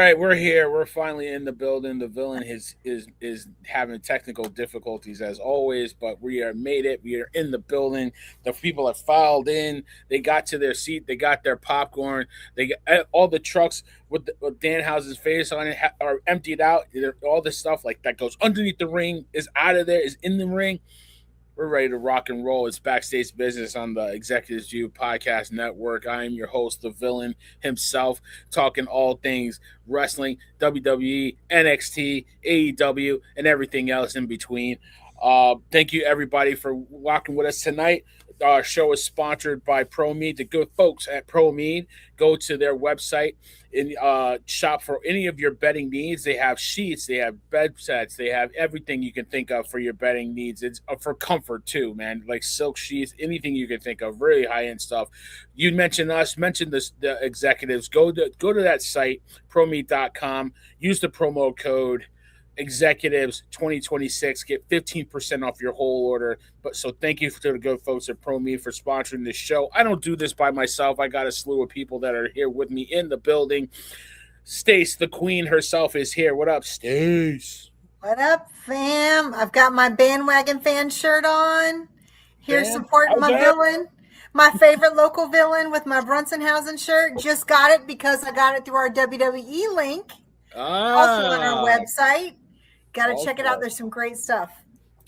right, we're here. We're finally in the building. The villain is having technical difficulties as always, but we are made it. We are in the building. The people have filed in. They got to their seat. They got their popcorn. They got all the trucks with Danhausen's face on it are emptied out. All this stuff like that goes underneath the ring is out of there. Is in the ring. We're ready to rock and roll. It's Backstage Business on the Executives View Podcast Network. I am your host, the villain himself, talking all things wrestling, WWE, NXT, AEW, and everything else in between. Thank you, everybody, for walking with us tonight. Our show is sponsored by ProMed. The good folks at ProMed. Go to their website and shop for any of your bedding needs. They have sheets, they have bed sets, they have everything you can think of for your bedding needs. It's for comfort too, man. Like silk sheets, anything you can think of. Really high end stuff. You mentioned us, mentioned this, the executives. Go to that site, promed.com. Use the promo code Executives 2026, get 15% off your whole order. But so thank you to the good folks at ProMe for sponsoring this show. I don't do this by myself. I got a slew of people that are here with me in the building. Stace, the queen herself, is here. What up, Stace? What up, fam? I've got my bandwagon fan shirt on. Here supporting my villain, my favorite local villain, with my Brunsonhausen shirt. Just got it because I got it through our WWE link. Also on our website. Got to check it out. There's some great stuff.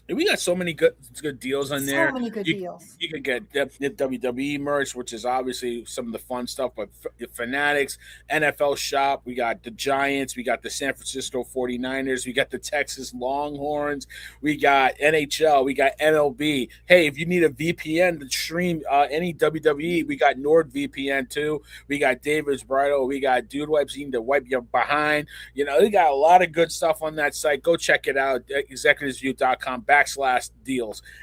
We got so many good deals on there. So many good deals. You can get WWE merch, which is obviously some of the fun stuff, but Fanatics, NFL Shop, we got the Giants, we got the San Francisco 49ers, we got the Texas Longhorns, we got NHL, we got MLB. Hey, if you need a VPN to stream any WWE, we got NordVPN too. We got David's Bridal, we got Dude Wipes, you need to wipe your behind. You know, they got a lot of good stuff on that site. Go check it out, executivesview.com/deals.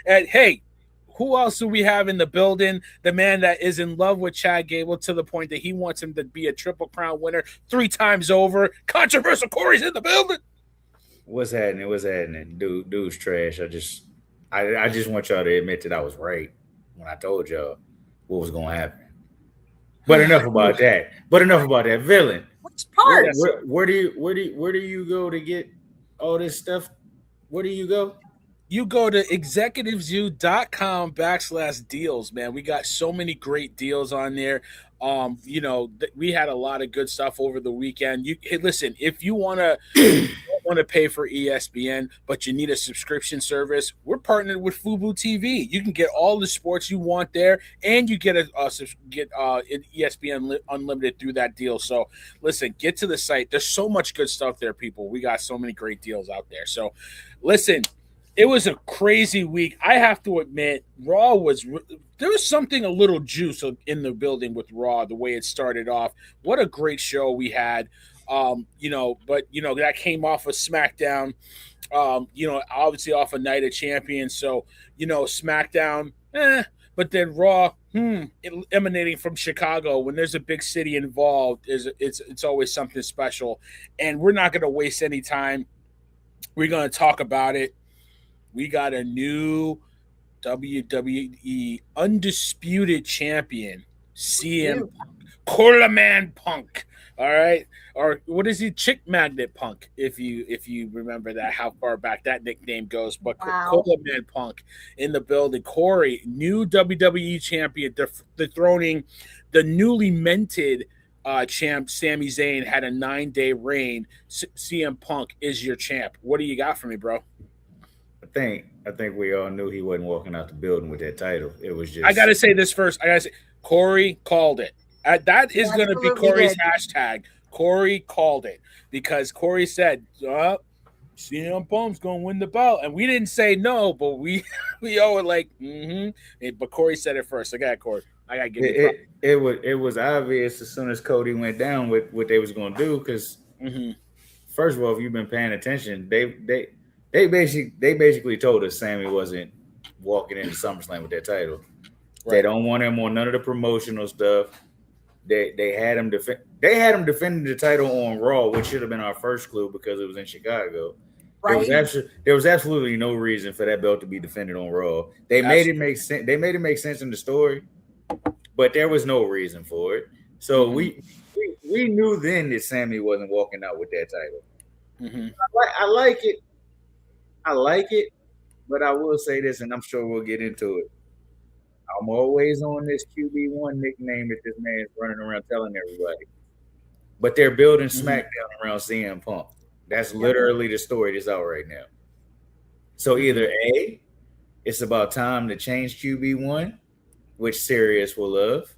And hey, who else do we have in the building? The man that is in love with Chad Gable to the point that he wants him to be a Triple Crown winner 3 times over. Controversial Corey's in the building. What's happening? What's happening? Dude's trash. I just want y'all to admit that I was right when I told y'all what was gonna happen. But enough about that. Villain. Which part? Where do you go to get all this stuff? Where do you go? You go to executivesview.com/deals, man. We got so many great deals on there. We had a lot of good stuff over the weekend. Hey, listen, if you want to pay for ESPN, but you need a subscription service, we're partnered with Fubo TV. You can get all the sports you want there, and you get ESPN Unlimited through that deal. So, listen, get to the site. There's so much good stuff there, people. We got so many great deals out there. So, listen. It was a crazy week. I have to admit, there was something a little juice in the building with Raw, the way it started off. What a great show we had. That came off of SmackDown, obviously off of Night of Champions. So, SmackDown, but then Raw, emanating from Chicago, when there's a big city involved, it's always something special. And we're not going to waste any time. We're going to talk about it. We got a new WWE undisputed champion, CM Coleman Punk. All right, or what is he? Chick Magnet Punk, if you remember that, how far back that nickname goes. But wow. Coleman Punk in the building. Corey, new WWE champion, dethroning the newly minted champ Sami Zayn. Had a 9-day reign. CM Punk is your champ. What do you got for me, bro? I think we all knew he wasn't walking out the building with that title. It was just. I got to say this first. Corey called it. That is going to be Corey's hashtag. Corey called it because Corey said, CM Punk's going to win the belt. And we didn't say no, but we all were like, But Corey said it first. I got Corey. I got to give it. It was obvious as soon as Cody went down with what they was going to do because, first of all, if you've been paying attention, they basically told us Sammy wasn't walking into SummerSlam with that title. Right. They don't want him on none of the promotional stuff. They had him defending the title on Raw, which should have been our first clue because it was in Chicago. Right. There was absolutely no reason for that belt to be defended on Raw. They made it make sense. They made it make sense in the story, but there was no reason for it. So we we knew then that Sammy wasn't walking out with that title. Mm-hmm. I like it. I like it, but I will say this, and I'm sure we'll get into it. I'm always on this QB1 nickname that this man's running around telling everybody. But they're building SmackDown around CM Punk. That's literally the story that's out right now. So either A, it's about time to change QB1, which Sirius will love,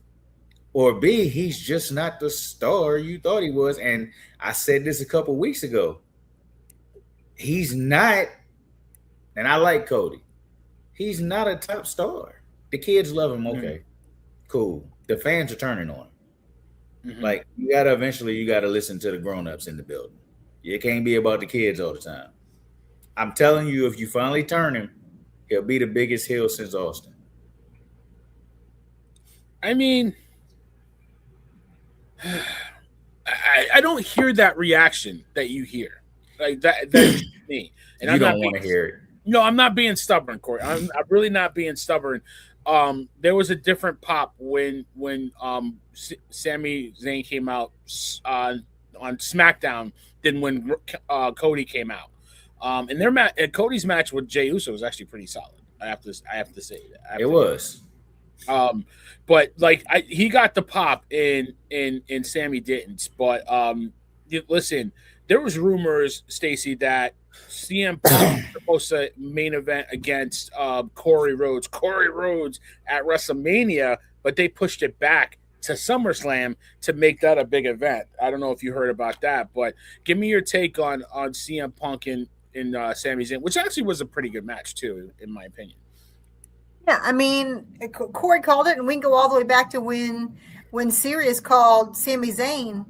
or B, he's just not the star you thought he was. And I said this a couple weeks ago. He's not, and I like Cody. He's not a top star. The kids love him. Okay, cool. The fans are turning on him. Like, you gotta listen to the grown-ups in the building. It can't be about the kids all the time. I'm telling you, if you finally turn him, he'll be the biggest heel since Austin. I mean, I don't hear that reaction that you hear. Like that's me. And you don't want to hear it. No, I'm not being stubborn, Corey. I'm really not being stubborn. There was a different pop when Sami Zayn came out on SmackDown than when Cody came out. And their Cody's match with Jey Uso was actually pretty solid. I have to say that. It was. But like he got the pop and Sammy didn't. But listen, there was rumors, Stacey, that CM Punk was supposed to main event against Corey Rhodes at WrestleMania, but they pushed it back to SummerSlam to make that a big event. I don't know if you heard about that, but give me your take on CM Punk and Sami Zayn, which actually was a pretty good match too, in my opinion. Yeah, I mean, Corey called it, and we can go all the way back to when Sirius called Sami Zayn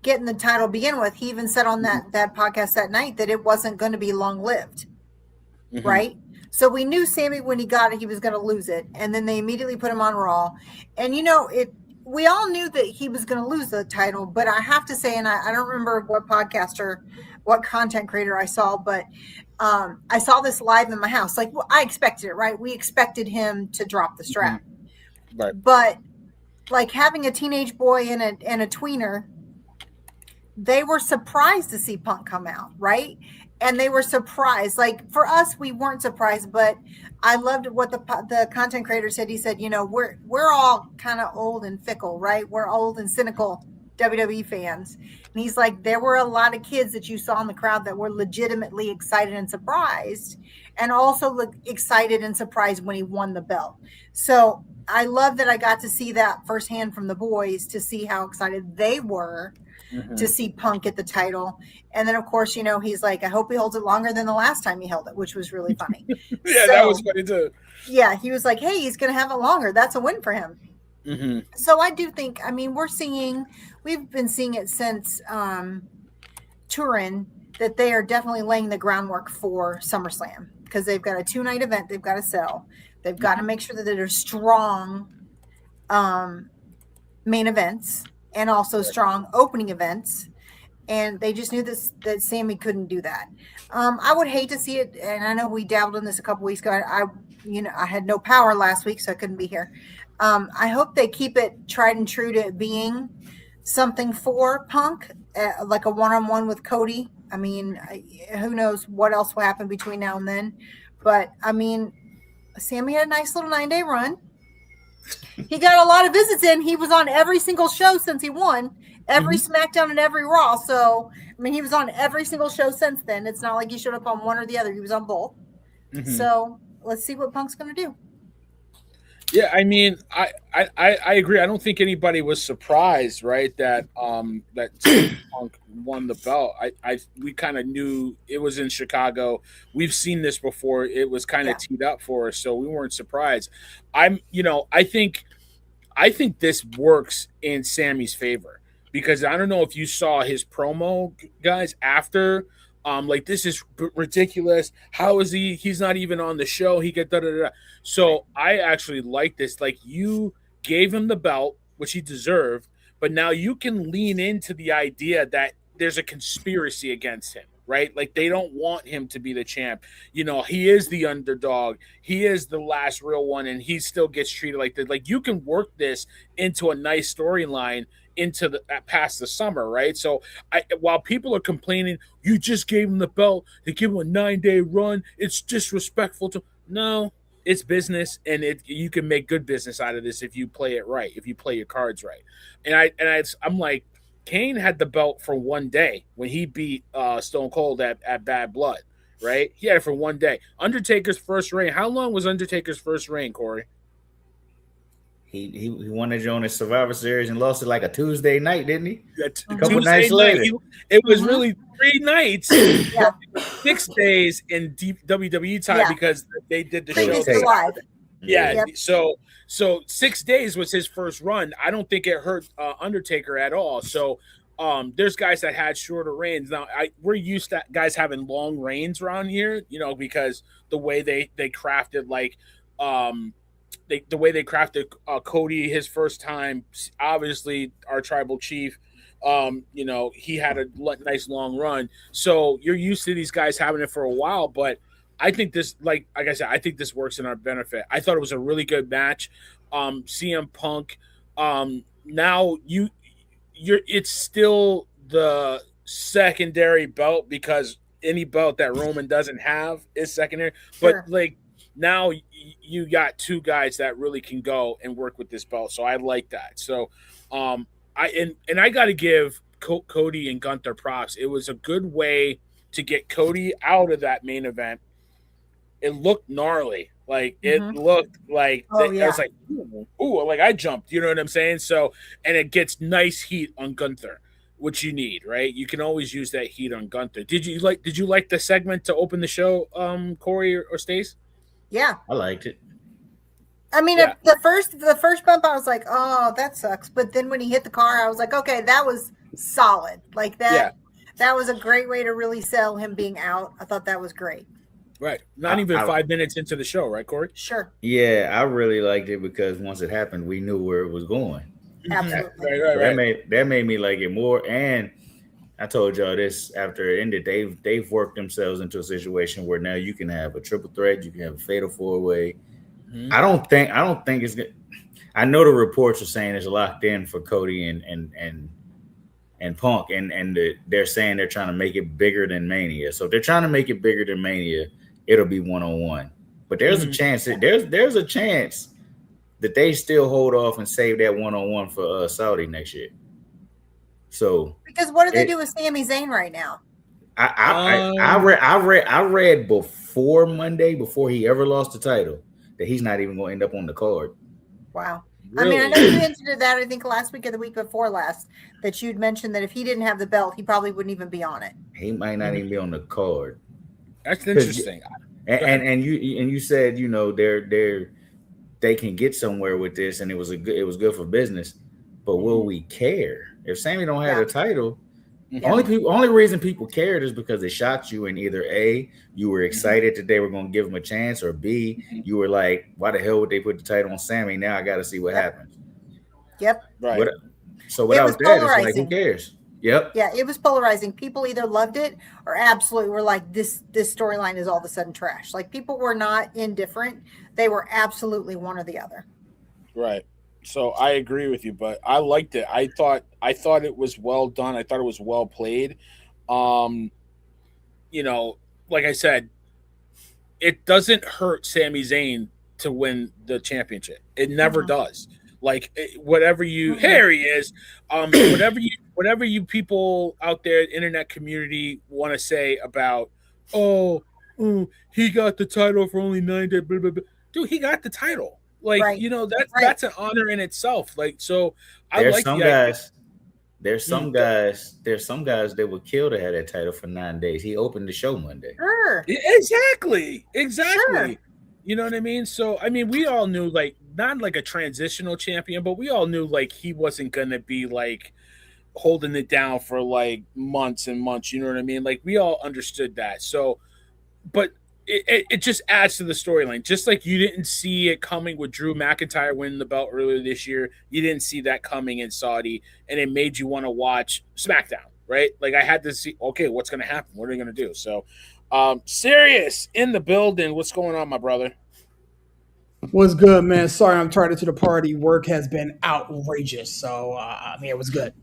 getting the title to begin with. He even said on that podcast that night that it wasn't going to be long-lived, right? So we knew Sammy, when he got it, he was going to lose it, and then they immediately put him on Raw. And, we all knew that he was going to lose the title, but I have to say, and I don't remember what content creator I saw, but I saw this live in my house. Like, I expected it, right? We expected him to drop the strap. Right. But, like, having a teenage boy and a tweener, they were surprised to see Punk come out, right? And they were surprised. Like, for us, we weren't surprised, but I loved what the content creator said. He said, we're all kind of old and fickle, right? We're old and cynical WWE fans. And he's like, there were a lot of kids that you saw in the crowd that were legitimately excited and surprised, and also excited and surprised when he won the belt. So I love that I got to see that firsthand from the boys, to see how excited they were to see Punk get the title. And then, of course, he's like, I hope he holds it longer than the last time he held it, which was really funny. That was funny too. Yeah, he was like, hey, he's going to have it longer. That's a win for him. So I do think, we've been seeing it since Turin, that they are definitely laying the groundwork for SummerSlam, because they've got a 2-night event they've got to sell. They've got to make sure that they're strong main events and also strong opening events. And they just knew that Sammy couldn't do that. I would hate to see it, and I know we dabbled in this a couple weeks ago. I had no power last week, so I couldn't be here. I hope they keep it tried and true to being something for Punk, like a one-on-one with Cody. I mean, who knows what else will happen between now and then. But, Sammy had a nice little 9-day run. He got a lot of visits in. He was on every single show since he won, every SmackDown and every Raw. So, he was on every single show since then. It's not like he showed up on one or the other. He was on both. So let's see what Punk's going to do. Yeah, I agree. I don't think anybody was surprised, right, that Punk won the belt. We kind of knew it was in Chicago. We've seen this before. It was kind of teed up for us, so we weren't surprised. I think this works in Sammy's favor, because I don't know if you saw his promo, guys, after. This is ridiculous. How is he? He's not even on the show. He get da-da-da. So I actually like this. Like, you gave him the belt, which he deserved, but now you can lean into the idea that there's a conspiracy against him, right? Like, they don't want him to be the champ. He is the underdog. He is the last real one, and he still gets treated like this. Like, you can work this into a nice storyline into the past the summer, right? So while people are complaining, you just gave him the belt to give him a 9-day run, it's disrespectful to no. It's business, and you can make good business out of this if you play it right, if you play your cards right. I'm like, Kane had the belt for one day when he beat Stone Cold at Bad Blood, right? He had it for one day. Undertaker's first reign. How long was Undertaker's first reign, Corey? He won it on his Survivor Series and lost it like a Tuesday night, didn't he? A couple nights later. It was really 3 nights, 6 days in WWE time because they did the show. Live. Yeah, so 6 days was his first run. I don't think it hurt Undertaker at all. So there's guys that had shorter reigns. Now we're used to guys having long reigns around here, because the way they crafted the way they crafted Cody his first time. Obviously, our tribal chief. He had a nice long run. So you're used to these guys having it for a while, but I think this, like I said, I think this works in our benefit. I thought it was a really good match. CM Punk. Now it's still the secondary belt because any belt that Roman doesn't have is secondary. But now you got 2 guys that really can go and work with this belt. So I like that. So I got to give Cody and Gunther props. It was a good way to get Cody out of that main event. It looked gnarly. It looked like I was like, ooh, like I jumped. You know what I'm saying? So, and it gets nice heat on Gunther, which you need, right? You can always use that heat on Gunther. Did you like the segment to open the show, Corey or Stace? Yeah, I liked it. I mean, the first bump, I was like, oh, that sucks. But then when he hit the car, I was like, okay, that was solid. Like that. Yeah. That was a great way to really sell him being out. I thought that was great. Right. Not even 5 minutes into the show, right, Corey? Sure. Yeah, I really liked it because once it happened, we knew where it was going. Absolutely. Right. That made me like it more. And I told y'all this after it ended. They've worked themselves into a situation where now you can have a triple threat, you can have a fatal 4-way. Mm-hmm. I don't think it's good. I know the reports are saying it's locked in for Cody and Punk, and they're saying they're trying to make it bigger than Mania. So if they're trying to make it bigger than Mania, it'll be 1-on-1. But there's a chance there's a chance that they still hold off and save that 1-on-1 for Saudi next year. So because what do they do with Sami Zayn right now? I read before Monday, before he ever lost the title, that he's not even going to end up on the card. Wow. Really? I mean, I know you hinted that, I think last week or the week before last, that you'd mentioned that if he didn't have the belt, he probably wouldn't even be on it. He might not even be on the card. That's interesting. And you said, they can get somewhere with this, and it was good for business. But will we care if Sammy don't have the title? Only reason people cared is because they shocked you, and either A, you were excited that they were going to give him a chance, or B, you were like, why the hell would they put the title on Sammy? Now I got to see what happens. Yep. Right. So without that, it's like, who cares? Yep. Yeah, it was polarizing. People either loved it or absolutely were like, this storyline is all of a sudden trash. Like, people were not indifferent. They were absolutely one or the other. Right. So I agree with you, but I liked it. I thought it was well done. I thought it was well played. Like I said, it doesn't hurt Sami Zayn to win the championship. It never does. Like whatever you here he is. Whatever you people out there, internet community, want to say about he got the title for only 9 days. Blah, blah, blah. Dude, he got the title. Like, that's an honor in itself. Like, so There's some guys that would kill to have that title for 9 days. He opened the show Monday. Sure. Exactly. Sure. You know what I mean? So, I mean, we all knew, like, not like a transitional champion, but we all knew, like, he wasn't going to be, like, holding it down for, like, months and months. You know what I mean? Like, we all understood that. So, but it just adds to the storyline. Just like you didn't see it coming with Drew McIntyre winning the belt earlier this year, you didn't see that coming in Saudi, and it made you want to watch SmackDown, right? Like, I had to see, okay, what's going to happen? What are they going to do? So, Sirius in the building. What's going on, my brother? What's good, man? Sorry, I'm tardy to the party. Work has been outrageous, so it was good.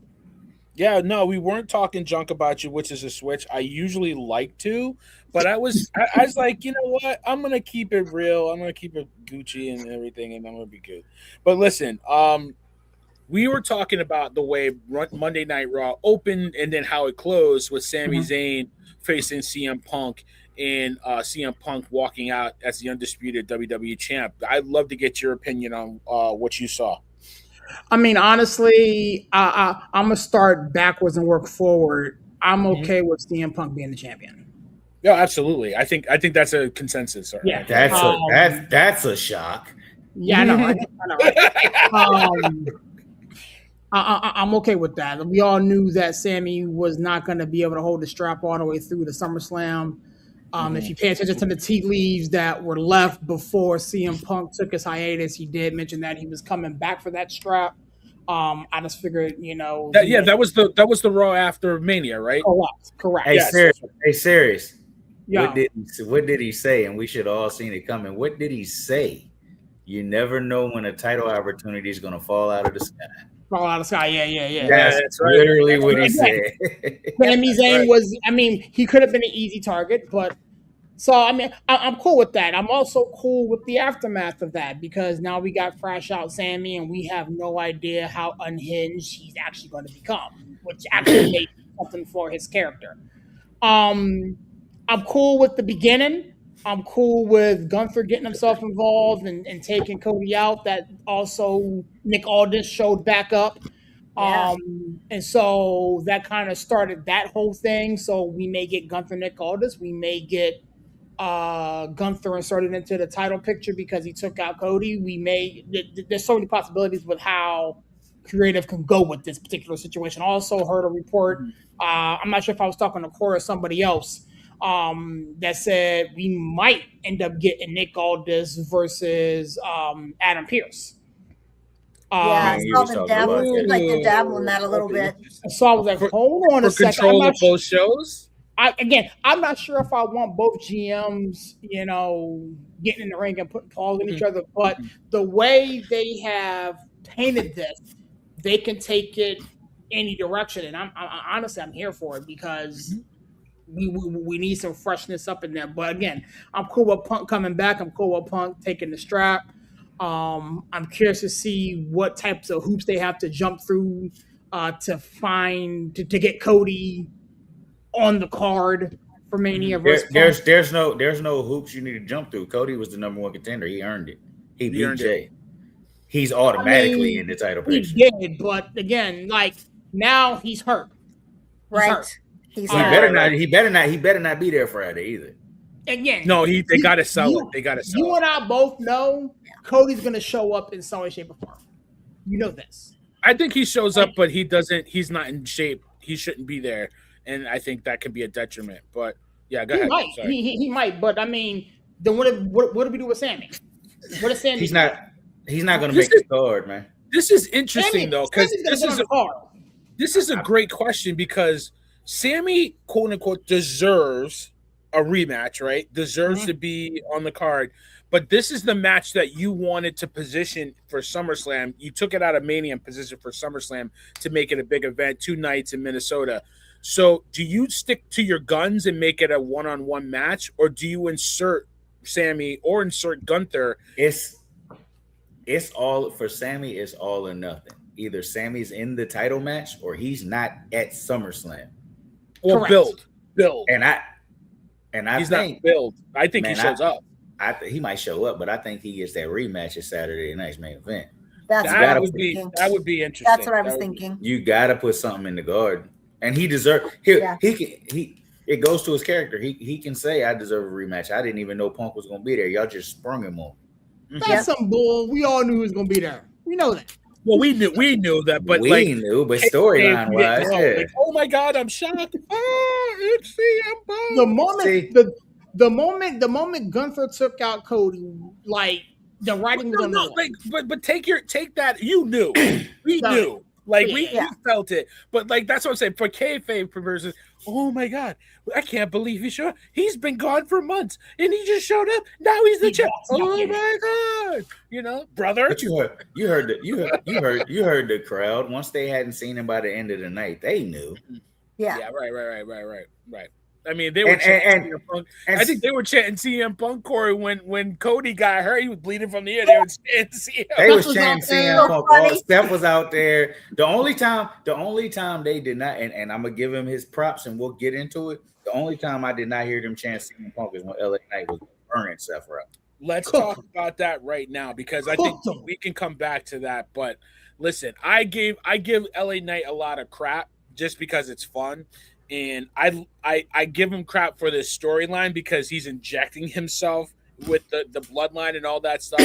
Yeah, no, we weren't talking junk about you, which is a switch. I usually like to, but I was like, you know what? I'm gonna keep it real. I'm gonna keep it Gucci and everything, and I'm gonna be good. But listen, we were talking about the way Monday Night Raw opened and then how it closed with Sami Zayn facing CM Punk and CM Punk walking out as the undisputed WWE champ. I'd love to get your opinion on what you saw. I mean, honestly, I'm gonna start backwards and work forward. I'm okay with CM Punk being the champion. Yeah, absolutely. I think that's a consensus. Right? Yeah, that's a shock. Yeah, I know. Right? I'm okay with that. We all knew that Sammy was not going to be able to hold the strap all the way through the SummerSlam. If you pay attention to the tea leaves that were left before CM Punk took his hiatus, he did mention that he was coming back for that strap. I just figured, that was the Raw after Mania, right? Correct. Hey, serious. Yeah. What did he say? And we should all seen it coming. What did he say? You never know when a title opportunity is going to fall out of the sky. Fall out of the sky, yeah. That's literally what he said. Sami Zayn was, he could have been an easy target, but so, I'm cool with that. I'm also cool with the aftermath of that because now we got fresh out Sammy and we have no idea how unhinged he's actually going to become, which actually made something for his character. I'm cool with the beginning. I'm cool with Gunther getting himself involved and taking Cody out. That also Nick Aldis showed back up. Yeah. And so that kind of started that whole thing. So we may get Gunther, Nick Aldis. We may get Gunther inserted into the title picture because he took out Cody. There's so many possibilities with how creative can go with this particular situation. I also heard a report. I'm not sure if I was talking to Corey or somebody else. That said we might end up getting Nick Aldis versus Adam Pearce. I saw them dabbling that a little bit. So I was like, hold on a second. Control of both shows? I'm not sure if I want both GMs, getting in the ring and putting paws in each other, but the way they have painted this, they can take it any direction. And I'm honestly, I'm here for it because we need some freshness up in there. But again, I'm cool with Punk coming back. I'm cool with Punk taking the strap. I'm curious to see what types of hoops they have to jump through to get Cody on the card for Mania versus there's no hoops you need to jump through. Cody was the number one contender. He earned it. He beat Jay. He's automatically in the title picture. He did, but again, now he's hurt. He's hurt. He better not be there Friday either. Again, no, they got to sell it. They got to sell it. You and I both know Cody's going to show up in some way, shape, or form. You know this. I think he shows up, but he doesn't. He's not in shape. He shouldn't be there. And I think that could be a detriment. But yeah, go ahead. He might. But then what do we do with Sammy? What is Sammy? He's not going to make the card, man. This is interesting though, because this is a great question because Sammy, quote unquote, deserves a rematch, right? Deserves to be on the card. But this is the match that you wanted to position for SummerSlam. You took it out of Mania and positioned for SummerSlam to make it a big event, 2 nights in Minnesota. So do you stick to your guns and make it a one-on-one match, or do you insert Sammy or insert Gunther? It's all for Sammy. It's all or nothing. Either Sammy's in the title match or he's not at SummerSlam. Or build. And I he's think not build. I think he shows up. He might show up, but I think he gets that rematch at Saturday night's main event. That would be interesting. That's what I was thinking. You got to put something in the garden. And he deserves. It goes to his character. He can say, "I deserve a rematch. I didn't even know Punk was going to be there. Y'all just sprung him on." That's some bull. We all knew he was going to be there. We know that. Well, we knew that, but but storyline wise, oh my God, I'm shocked. It's CM Punk. The moment Gunther took out Cody, the writing was on the wall. But take that. You knew. We knew. We felt it, but that's what I'm saying. For kayfabe purposes, oh my God, I can't believe he's been gone for months, and he just showed up. Now he's the champ. Oh my brother. But you heard the crowd. Once they hadn't seen him by the end of the night, they knew. Yeah. Yeah. Right. I mean, they were chanting CM Punk. I think they were chanting CM Punk, Corey, when Cody got hurt. He was bleeding from the ear. They were chanting CM. They was chanting CM Punk. Steph was out there. The only time they did not, and I'm gonna give him his props, and we'll get into it. The only time I did not hear them chant CM Punk is when LA Knight was burning Seth Rollins. Let's talk about that right now, because I think we can come back to that. But listen, I give LA Knight a lot of crap just because it's fun. And I give him crap for this storyline because he's injecting himself with the bloodline and all that stuff.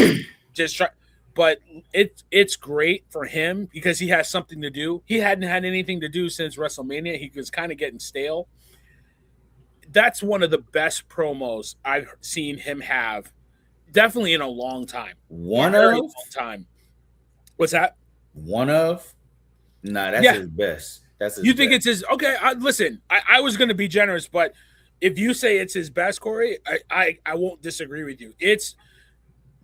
But it's great for him because he has something to do. He hadn't had anything to do since WrestleMania. He was kind of getting stale. That's one of the best promos I've seen him have, definitely in a long time. Long time. What's that? That's his best. You think it's his? Okay, listen. I was going to be generous, but if you say it's his best, Corey, I won't disagree with you. It's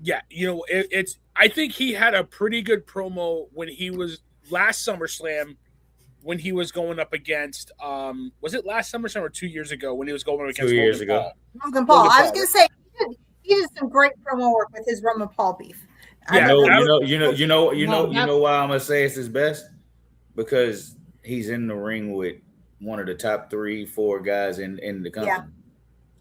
I think he had a pretty good promo when he was last SummerSlam, when he was going up against was it last SummerSlam or 2 years ago when he was going up against 2 years ago? Logan Paul. I was going to say he did some great promo work with his Roman Paul beef. Yeah, you know why I'm gonna say it's his best? Because he's in the ring with one of the top 3-4 guys in the company. Yeah.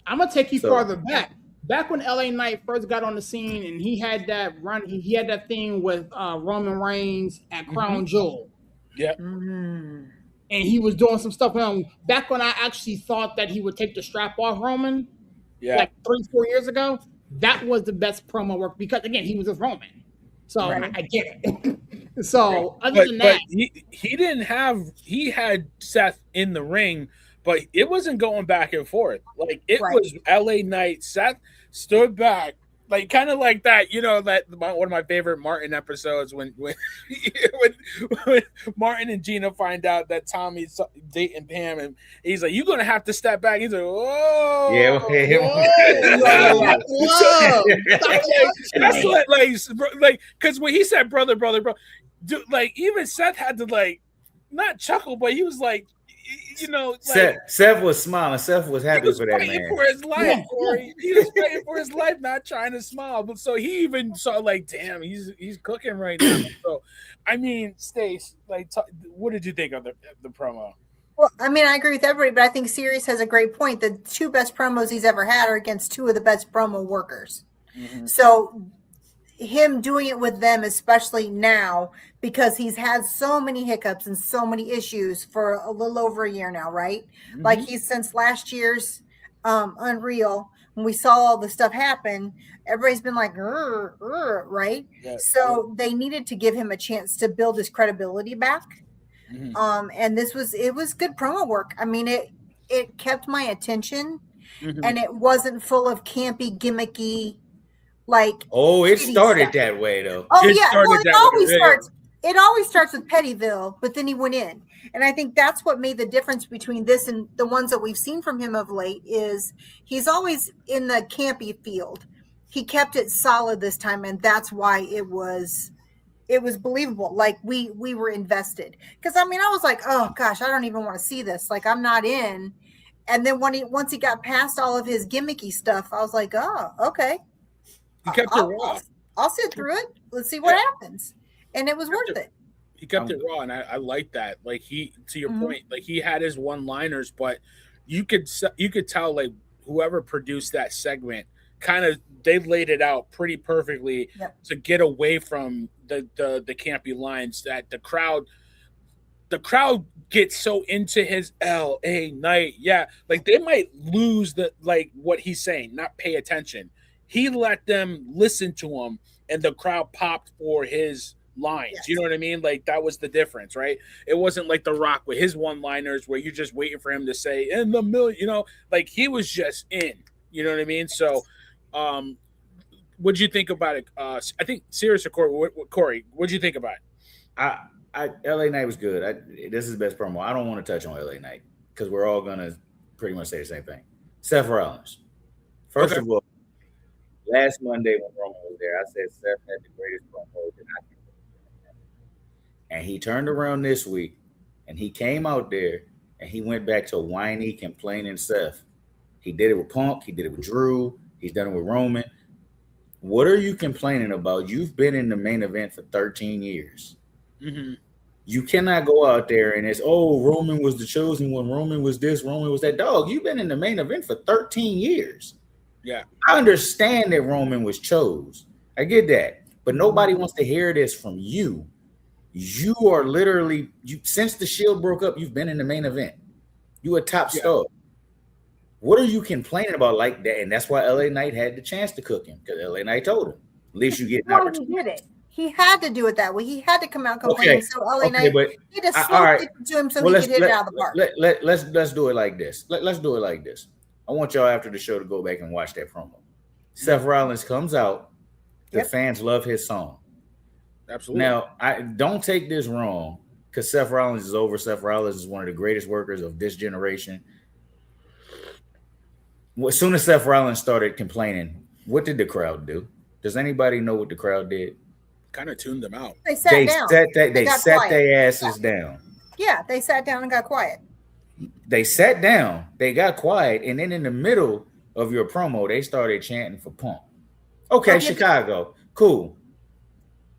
I'm gonna take you further back. Back when LA Knight first got on the scene and he had that run, he had that thing with Roman Reigns at Crown Jewel. Yeah. And he was doing some stuff with him. Back when I actually thought that he would take the strap off Roman, like 3-4 years ago, that was the best promo work because again he was with Roman. So I get it. So other than that, he had Seth in the ring, but it wasn't going back and forth. Like it was LA Knight. Seth stood back, like kind of like that. That one of my favorite Martin episodes when Martin and Gina find out that Tommy's dating Pam, and he's like, "You're gonna have to step back." He's like, "Whoa, whoa." That's like, because when he said brother, dude, like even Seth had to not chuckle, but he was like, Seth was smiling. Seth was happy for that man. For his life, Corey. He was fighting for his life, not trying to smile. But so he even saw damn, he's cooking right now. So, I mean, Stace, what did you think of the promo? Well, I mean, I agree with everybody, but I think Sirius has a great point. The 2 best promos he's ever had are against 2 of the best promo workers. So him doing it with them, especially now, because he's had so many hiccups and so many issues for a little over a year now, right? Like he's since last year's Unreal, when we saw all the stuff happen, everybody's been like, right? So they needed to give him a chance to build his credibility back. And it was good promo work. I mean, it kept my attention and it wasn't full of campy, gimmicky, it started that way though. It always starts with Pettyville, but then he went in. And I think that's what made the difference between this and the ones that we've seen from him of late is he's always in the campy field. He kept it solid this time, and that's why it was believable. Like we were invested. Because I mean, I was like, oh gosh, I don't even want to see this. Like I'm not in. And then once he got past all of his gimmicky stuff, I was like, oh, okay. He kept it raw. I'll sit through it. Let's see what happens. And it was worth it. He kept it raw, and I like that. Like to your point, like he had his one-liners, but you could tell like whoever produced that segment they laid it out pretty perfectly to get away from the campy lines that the crowd gets so into his LA Knight. Yeah, like they might lose what he's saying, not pay attention. He let them listen to him, and the crowd popped for his lines. Yes. You know what I mean? Like that was the difference, right? It wasn't like The Rock with his one-liners where you're just waiting for him to say "in the million," like he was just in. You know what I mean? So, what'd you think about it? I think Sirius or Corey, what'd you think about it? LA Knight was good. This is the best promo. I don't want to touch on LA Knight because we're all gonna pretty much say the same thing. Seth Rollins. First of all, last Monday when Roman was there, I said Seth had the greatest promo that I can. And he turned around this week, and he came out there, and he went back to whiny, complaining Seth. He did it with Punk. He did it with Drew. He's done it with Roman. What are you complaining about? You've been in the main event for 13 years. Mm-hmm. You cannot go out there and it's, Roman was the chosen one. Roman was this. Roman was that. Dog, you've been in the main event for 13 years. Yeah. I understand that Roman was chose. I get that. But nobody wants to hear this from you. You are literally, since the Shield broke up, you've been in the main event. You a top star. What are you complaining about like that? And that's why LA Knight had the chance to cook him, because LA Knight told him, at least you get an opportunity. He did it. He had to do it that way. He had to come out complaining. So LA Knight, he just spoke it to him so he could hit it out of the park. Let's do it like this. Let's do it like this. I want y'all after the show to go back and watch that promo. Seth Rollins comes out. The fans love his song. Absolutely. Now, I don't take this wrong, because Seth Rollins is over. Seth Rollins is one of the greatest workers of this generation. As soon as Seth Rollins started complaining, what did the crowd do? Does anybody know what the crowd did? Kind of tuned them out. They sat down. They sat their asses down. Yeah, they sat down and got quiet. They sat down. They got quiet. And then in the middle of your promo, they started chanting for Punk. Okay, Chicago. Cool.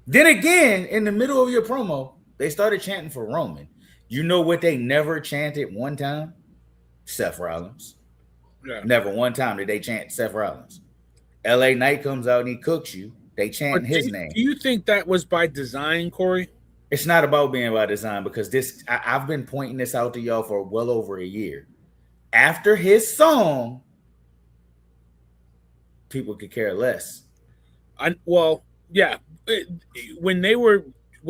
Then again, in the middle of your promo, they started chanting for Roman. You know what they never chanted one time? Seth Rollins. Yeah. Never one time did they chant Seth Rollins. LA Knight comes out and he cooks you. They chant his name. Do you think that was by design, Corey? It's not about being by design, because I've been pointing this out to y'all for well over a year. After his song, people could care less. When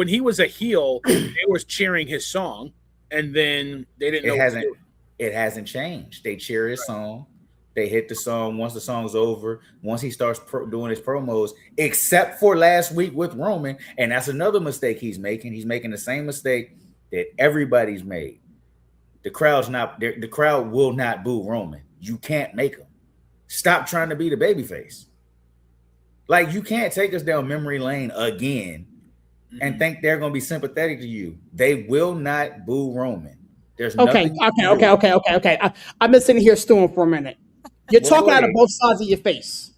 he was a heel, they were cheering his song, and then they didn't know. It hasn't changed. They cheer his song. They hit the song once the song's over. Once he starts doing his promos, except for last week with Roman, and that's another mistake he's making. He's making the same mistake that everybody's made. The crowd will not boo Roman. You can't make them. Stop trying to be the babyface. Like, you can't take us down memory lane again and think they're going to be sympathetic to you. They will not boo Roman. There's okay. I've been sitting here stewing for a minute. You're talking out of both sides of your face.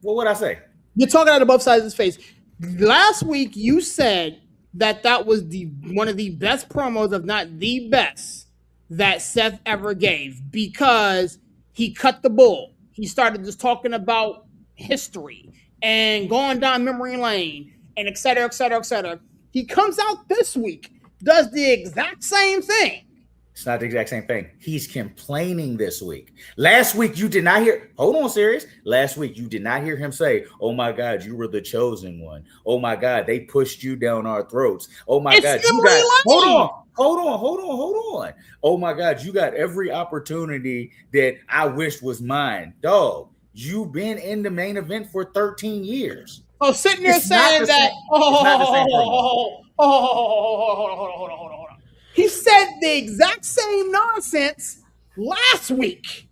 What would I say? You're talking out of both sides of his face. Last week, you said that was one of the best promos, if not the best, that Seth ever gave, because he cut the bull. He started just talking about history and going down memory lane and et cetera, et cetera, et cetera. He comes out this week, does the exact same thing. It's not the exact same thing. He's complaining this week. Last week, you did not hear. Hold on, serious. Last week, you did not hear him say, "Oh my God, you were the chosen one. Oh my God, they pushed you down our throats. Oh my God, you got." Hold on. Oh my God, you got every opportunity that I wished was mine, dog. You've been in the main event for 13 years. Oh, sitting there saying that. Hold on. He said the exact same nonsense last week.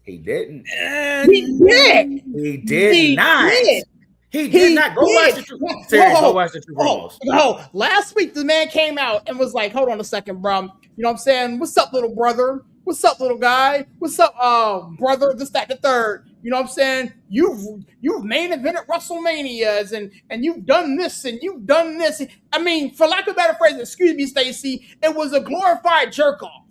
He didn't. He did. He did not. He did not. Go watch the two promos. No, last week the man came out and was like, "Hold on a second, bro. You know what I'm saying? What's up, little brother? What's up, little guy? What's up, brother? This, that, the third. You know what I'm saying? You've main evented WrestleManias and you've done this and you've done this. I mean, for lack of a better phrase, excuse me, Stacy, it was a glorified jerk off.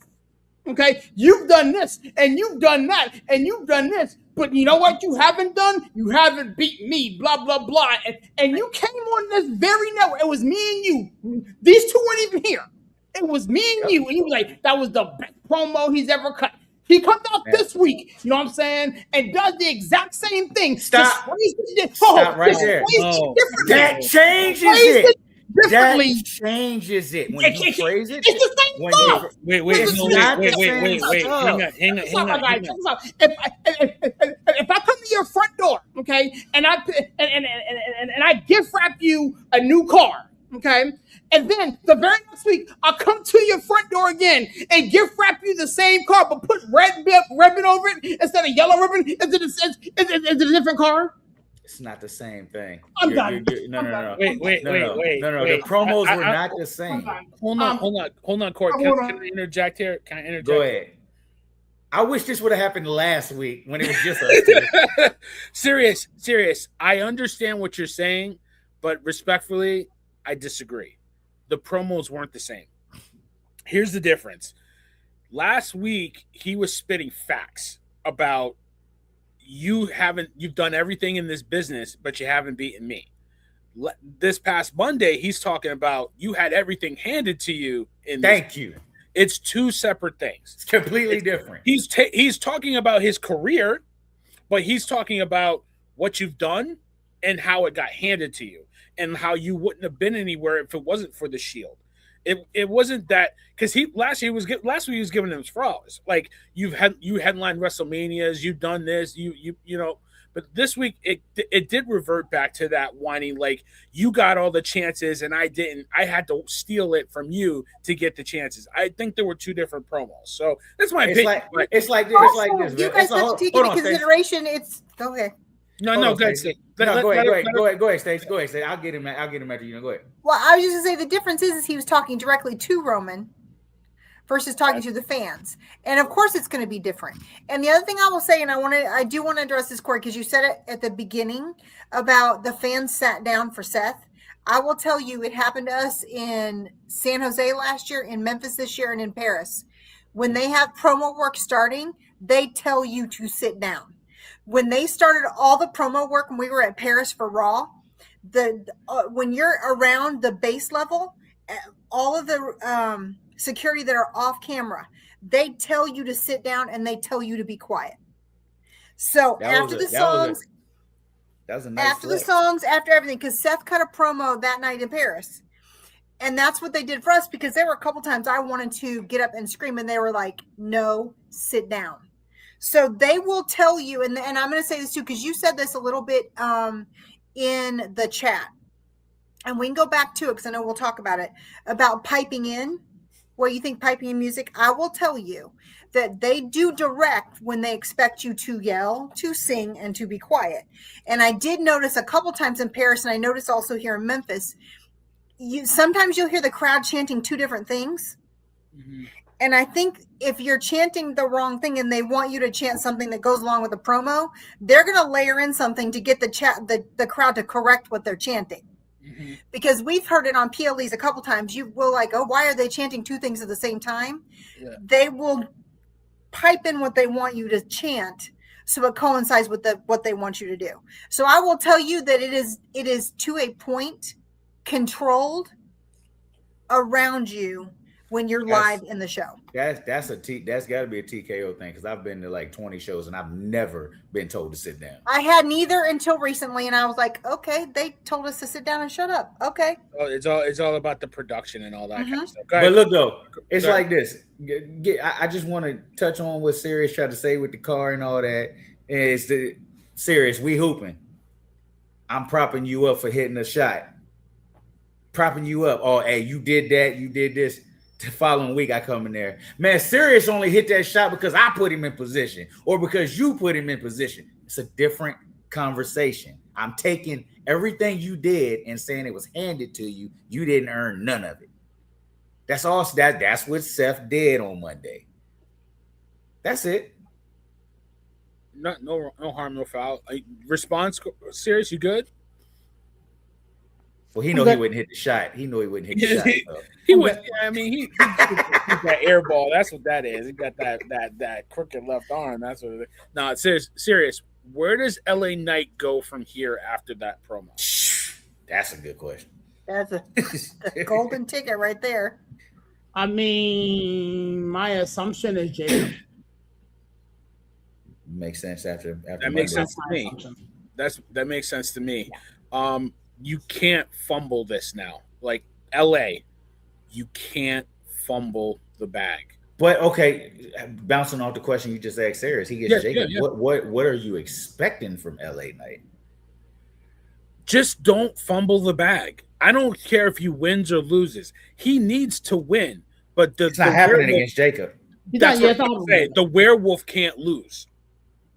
Okay, you've done this and you've done that and you've done this, but you know what you haven't done? You haven't beat me. Blah blah blah. And you came on this very network. It was me and you. These two weren't even here. It was me and you were like, that was the best promo he's ever cut. He comes out this week, you know what I'm saying, and does the exact same thing. Stop right there. That changes it. Differently. That changes it. When you phrase it, it's the same stuff. Wait. Hang on. If I come to your front door, okay, and I gift wrap you a new car, okay, And then the very next week, I'll come to your front door again and gift wrap you the same car, but put red ribbon over it instead of yellow ribbon. Is it a different car? It's not the same thing. I'm done. No. Wait. The promos were not the same. Hold on, Court. Can I interject here? Can I interject? Go ahead. I wish this would have happened last week when it was just us. Serious. I understand what you're saying, but respectfully, I disagree. The promos weren't the same. Here's the difference. Last week, he was spitting facts about you've done everything in this business, but you haven't beaten me. This past Monday, he's talking about you had everything handed to you. Thank you. It's two separate things. It's completely different. He's talking about his career, but he's talking about what you've done and how it got handed to you and how you wouldn't have been anywhere if it wasn't for the Shield. It wasn't that because last week he was giving them flowers. Like you headlined WrestleManias, you've done this, you know. But this week it did revert back to that whining, like you got all the chances and I didn't. I had to steal it from you to get the chances. I think there were two different promos. So that's my opinion. It's like this. You guys have to take into consideration. Go ahead. No, go ahead, Stacey. Go ahead, Stacey. Go ahead, Stacey. I'll get him after you. Go ahead. Well, I was just gonna say the difference is he was talking directly to Roman versus talking to the fans, and of course it's going to be different. And the other thing I will say, and I do want to address this, Corey, because you said it at the beginning about the fans sat down for Seth. I will tell you, it happened to us in San Jose last year, in Memphis this year, and in Paris. When they have promo work starting, they tell you to sit down. When they started all the promo work, when we were at Paris for Raw, when you're around the base level, all of the security that are off camera, they tell you to sit down and they tell you to be quiet. So after the songs, after everything, because Seth cut a promo that night in Paris. And that's what they did for us, because there were a couple times I wanted to get up and scream and they were like, no, sit down. So they will tell you, and I'm going to say this too, because you said this a little bit in the chat, and we can go back to it because I know we'll talk about it, about piping in, what you think piping in music. I will tell you that they do direct when they expect you to yell, to sing, and to be quiet. And I did notice a couple times in Paris, and I noticed also here in Memphis, sometimes you'll hear the crowd chanting two different things. Mm-hmm. And I think if you're chanting the wrong thing and they want you to chant something that goes along with the promo, they're going to layer in something to get the crowd to correct what they're chanting. Mm-hmm. Because we've heard it on PLEs a couple times. You will like, oh, why are they chanting two things at the same time? Yeah. They will pipe in what they want you to chant so it coincides with what they want you to do. So I will tell you that it is to a point controlled around you when you're live in the show. That's got to be a TKO thing, because I've been to like 20 shows and I've never been told to sit down. I had neither until recently, and I was like, okay, they told us to sit down and shut up. Okay. Oh, it's all about the production and all that kind of stuff. But look though, it's like this. I just want to touch on what Sirius tried to say with the car and all that. It's the Sirius, we hooping. I'm propping you up for hitting a shot. Propping you up. Oh, hey, you did that. You did this. The following week, I come in there. Man, Sirius only hit that shot because I put him in position or because you put him in position. It's a different conversation. I'm taking everything you did and saying it was handed to you. You didn't earn none of it. That's all. That's what Seth did on Monday. That's it. No harm, no foul. Response, Sirius, you good? Well, he wouldn't hit the shot. He wouldn't hit the shot. So. He would. I mean, he that air ball. That's what that is. He got that crooked left arm. That's what it is. No, serious. Where does LA Knight go from here after that promo? That's a good question. That's a golden ticket right there. I mean, my assumption is Jacob. Makes sense after that makes sense to me. That makes sense to me. You can't fumble this now. Like LA, you can't fumble the bag. But okay, bouncing off the question you just asked Sirius, he gets Jacob. Yeah. What are you expecting from LA Knight? Just don't fumble the bag. I don't care if he wins or loses. He needs to win. But it's not happening against Jacob. That's what I'm saying. The werewolf can't lose.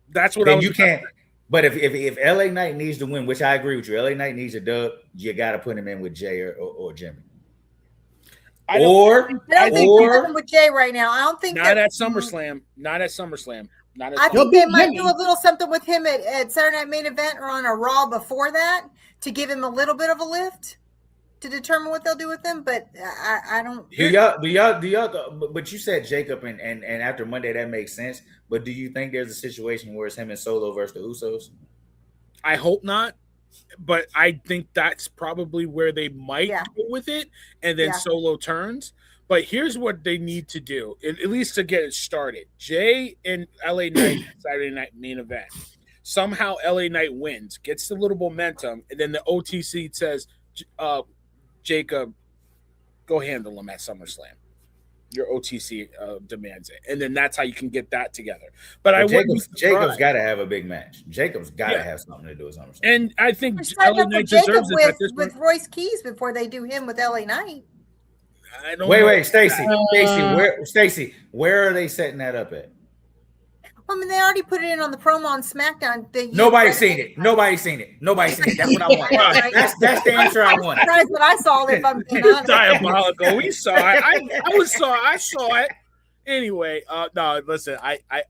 That's what you can't. But if LA Knight needs to win, which I agree with you, LA Knight needs a dub. You got to put him in with Jay or Jimmy. I don't think with Jay right now. I don't think not at SummerSlam. Not at SummerSlam. I think they might do a little something with him at Saturday Night Main Event or on a Raw before that to give him a little bit of a lift to determine what they'll do with him. But I don't. Do y'all? But you said Jacob and after Monday that makes sense. But do you think there's a situation where it's him and Solo versus the Usos? I hope not. But I think that's probably where they might go with it, and then Solo turns. But here's what they need to do, at least to get it started. Jay and LA Knight Saturday Night Main Event. Somehow LA Knight wins, gets the little momentum, and then the OTC says, Jacob, go handle him at SummerSlam. Your OTC demands it. And then that's how you can get that together. But Jacob's got to have a big match. Jacob's got to have something to do with SummerSlam. And I think LA Knight deserves it with Royce Keys before they do him with LA Knight. I don't wait, Stacey, where are they setting that up at? I mean, they already put it in on the promo on SmackDown. Nobody's seen it. Nobody's seen it. That's what I want. That's the answer I want. That's what I saw. If I'm being honest. Diabolical. We saw it. I saw it. Anyway, no, listen. I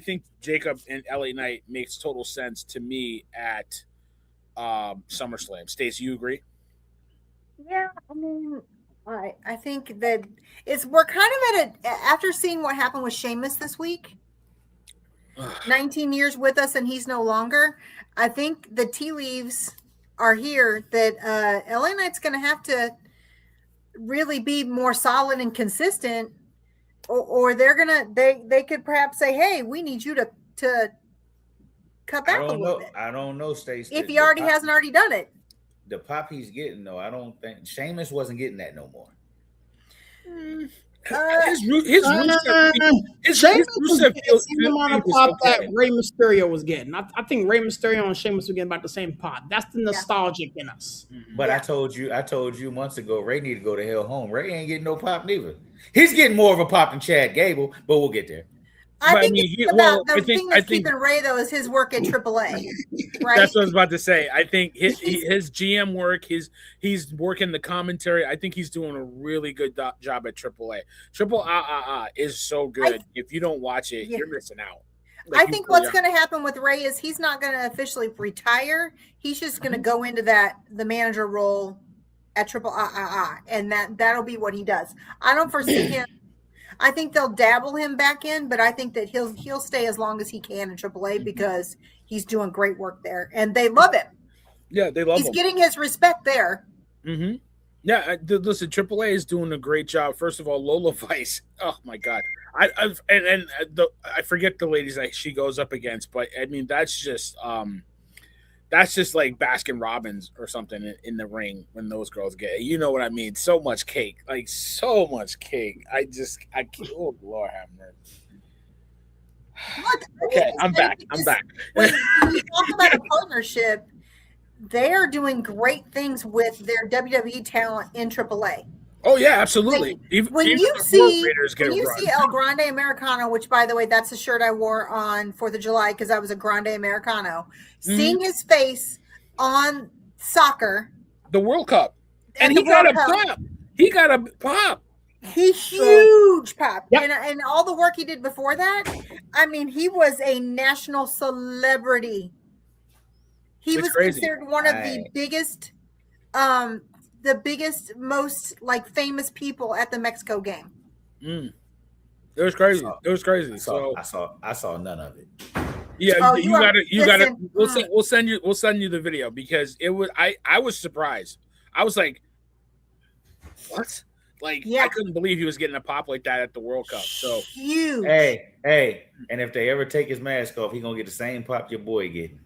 think Jacob and LA Knight makes total sense to me at SummerSlam. Stacey, you agree? Yeah, I mean, I think that we're kind of at after seeing what happened with Sheamus this week. 19 years with us and he's no longer. I think the tea leaves are here that LA Knight's going to have to really be more solid and consistent, or they're gonna they could perhaps say, hey, we need you to cut back a little bit. I don't know, Stacey. If he hasn't already done it. The pop he's getting though, I don't think Sheamus wasn't getting that no more. His Rusev feels the amount of pop that Rey Mysterio was getting. I think Rey Mysterio and Sheamus were getting about the same pop. That's the nostalgic in us. But I told you months ago, Rey need to go to hell home. Rey ain't getting no pop neither. He's getting more of a pop than Chad Gable, but we'll get there. I think the thing that's keeping Ray though is his work at AAA. Right? That's what I was about to say. I think his GM work, he's working the commentary. I think he's doing a really good job at AAA. Triple is so good. If you don't watch it, you're missing out. I think what's going to happen with Ray is he's not going to officially retire. He's just going to go into the manager role at Triple and that'll be what he does. I don't foresee him. I think they'll dabble him back in, but I think that he'll stay as long as he can in AAA because he's doing great work there, and they love him. Yeah, they love him. He's getting his respect there. Mm-hmm. Yeah, listen, AAA is doing a great job. First of all, Lola Vice. Oh my God, I forget the ladies that she goes up against, but I mean that's just like Baskin Robbins or something in the ring when those girls get, you know what I mean? So much cake, like so much cake. I can't, oh Lord have mercy. Okay, I'm back. When you talk about a partnership, they are doing great things with their WWE talent in AAA. Oh yeah, absolutely. When you see El Grande Americano, which by the way, that's the shirt I wore on 4th of July because I was a Grande Americano. Seeing his face on soccer, the World Cup, and he got a pop. He got a pop. Huge pop, and all the work he did before that. I mean, he was a national celebrity. He was considered one of the biggest. The biggest, most like famous people at the Mexico game. It was crazy. I saw none of it. Yeah, you gotta. We'll send you the video because it was. I was surprised. I was like, what? Like I couldn't believe he was getting a pop like that at the World Cup. So huge. Hey, and if they ever take his mask off, he's gonna get the same pop your boy getting.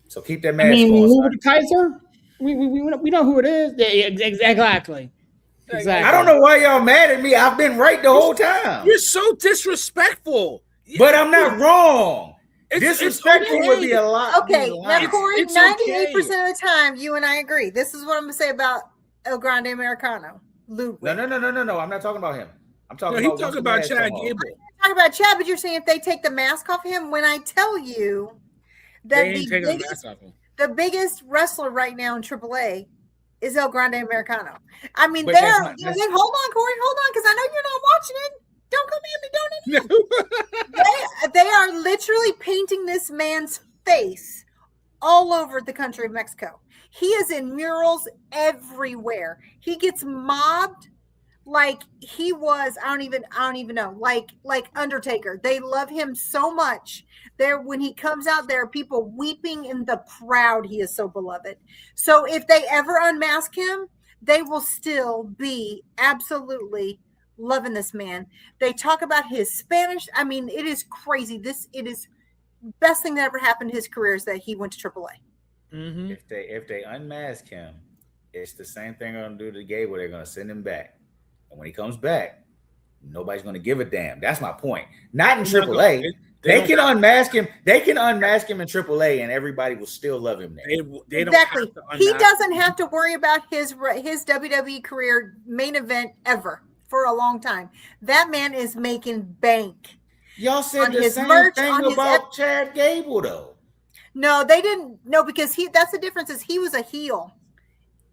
So keep that mask on. Who Kaiser? We know who it is. Yeah, exactly. I don't know why y'all mad at me. I've been right the whole time. You're so disrespectful. But I'm not wrong. Disrespectful would be a lot. Okay, now Corey, 98% of the time, you and I agree. This is what I'm going to say about El Grande Americano, Ludwig. No. I'm not talking about him. I'm talking about. He's talking about Chad Gable. I'm talking about Chad, but you're saying if they take the mask off him, when I tell you that the biggest wrestler right now in AAA is El Grande Americano. I mean, hold on, Corey, hold on, because I know you're not watching it. Don't come at me, don't. They are literally painting this man's face all over the country of Mexico. He is in murals everywhere. He gets mobbed like he was, I don't even know, like Undertaker. They love him so much. When he comes out, there are people weeping in the crowd. He is so beloved. So if they ever unmask him, they will still be absolutely loving this man. They talk about his Spanish. I mean, it is crazy. It is best thing that ever happened in his career is that he went to AAA. Mm-hmm. If they unmask him, it's the same thing they're gonna do to Gable. They're gonna send him back, and when he comes back, nobody's gonna give a damn. That's my point. Not in AAA. They can unmask him. They can unmask him in AAA, and everybody will still love him there. They exactly. He doesn't have to worry about his WWE career main event ever for a long time. That man is making bank. Y'all said the same thing about Chad Gable, though. No, they didn't. No, because that's the difference. Is he was a heel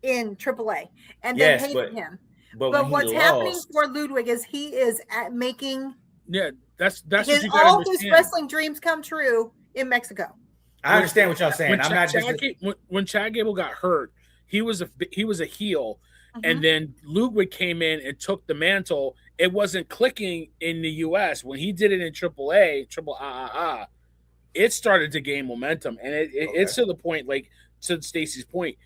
in AAA, and they hated him. But what's happening for Ludwig is he is making. Yeah, that's all his wrestling dreams come true in Mexico. I understand what y'all saying. When Chad Gable got hurt, he was a heel, and then Ludwig came in and took the mantle. It wasn't clicking in the U.S. when he did it in AAA. It started to gain momentum, and it's to the point, like to Stacey's point,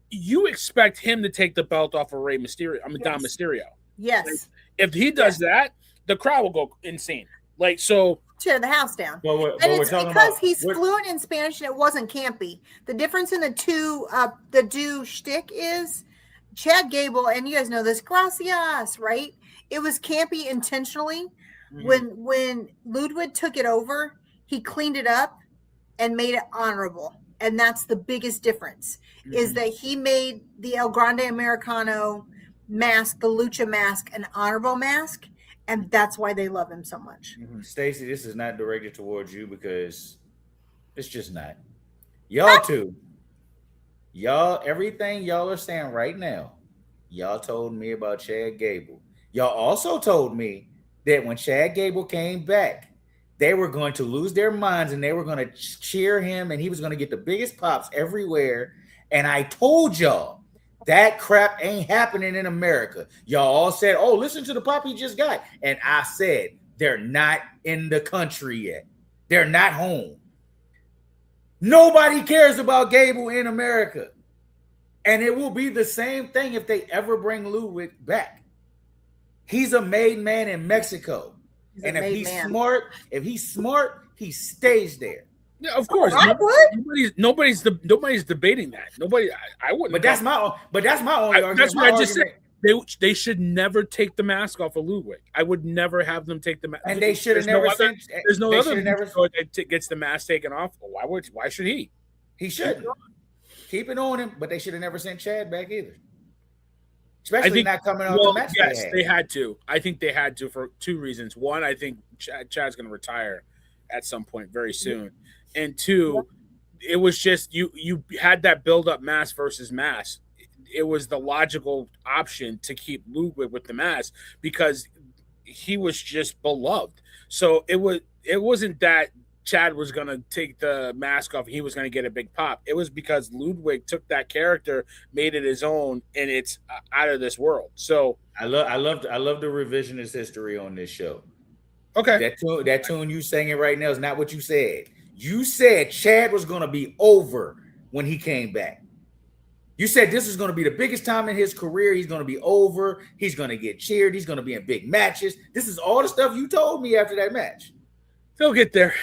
you expect him to take the belt off of Rey Mysterio. Dom Mysterio. Yes. Like, if he does that, the crowd will go insane. Like, so tear the house down. It's because he's fluent in Spanish and it wasn't campy. The difference in the two shtick is Chad Gable, and you guys know this, gracias, right? It was campy intentionally. Mm-hmm. When Ludwig took it over, he cleaned it up and made it honorable. And that's the biggest difference, is that he made the El Grande Americano mask, the lucha mask, an honorable mask, and that's why they love him so much. Stacey, this is not directed towards you because it's just not. Y'all too. Everything y'all are saying right now, y'all told me about Chad Gable. Y'all also told me that when Chad Gable came back, they were going to lose their minds and they were going to cheer him and he was going to get the biggest pops everywhere. And I told y'all that crap ain't happening in America. Y'all all said, oh, listen to the pop he just got. And I said, they're not in the country yet. They're not home. Nobody cares about Gable in America. And it will be the same thing if they ever bring Ludwig back. He's a made man in Mexico. And if he's smart, he stays there. Yeah, of course. Nobody's debating that. Nobody. I wouldn't. But that's my only argument. That's what I just said. They should never take the mask off of Ludwig. I would never have them take the mask. And they should have never. There's no other that gets the mask taken off. Why should he? He shouldn't. Keep it on him, but they should have never sent Chad back either. Especially not coming off the match. Yes, they had to. I think they had to for two reasons. One, I think Chad's going to retire at some point very soon. And two, it was just you had that build-up mask versus mask. It was the logical option to keep Ludwig with the mask because he was just beloved. So it wasn't that Chad was going to take the mask off and he was going to get a big pop. It was because Ludwig took that character, made it his own, and it's out of this world. So I love the revisionist history on this show. Okay. That tune you singing right now is not what you said. You said Chad was going to be over when he came back. You said this is going to be the biggest time in his career. He's going to be over. He's going to get cheered. He's going to be in big matches. This is all the stuff you told me after that match. They'll get there.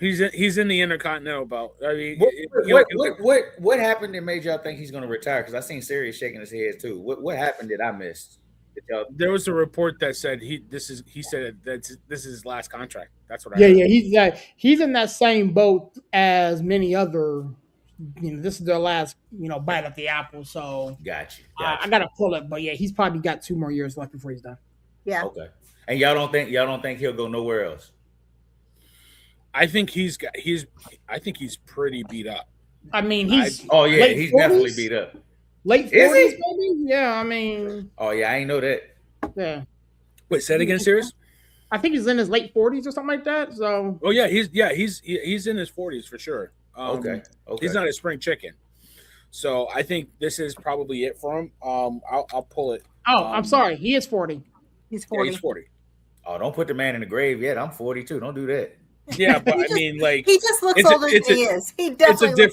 He's in the Intercontinental belt. I mean, what happened that made y'all think he's going to retire? Because I seen Sirius shaking his head too. What happened that I missed? There was a report that said this is his last contract. That's what I heard. He's in that same boat as many other this is their last bite at the apple. So Gotcha. I gotta pull it. But yeah, he's probably got 2 more years left before he's done. Yeah. Okay. And y'all don't think he'll go nowhere else? I think he's pretty beat up. I mean, he's he's 40s? definitely beat up. Late 40s, maybe? Yeah, I mean. Oh yeah, I ain't know that. Yeah. Wait, say it again, serious? I think he's in his late 40s or something like that. So. Oh yeah, he's in his 40s for sure. Okay. He's not a spring chicken. So I think this is probably it for him. I'll pull it. Oh, I'm sorry. He is 40. He's 40. Yeah, he's 40. Oh, don't put the man in the grave yet. I'm 42. Don't do that. Yeah, but I mean, like, he just looks older than he is. He definitely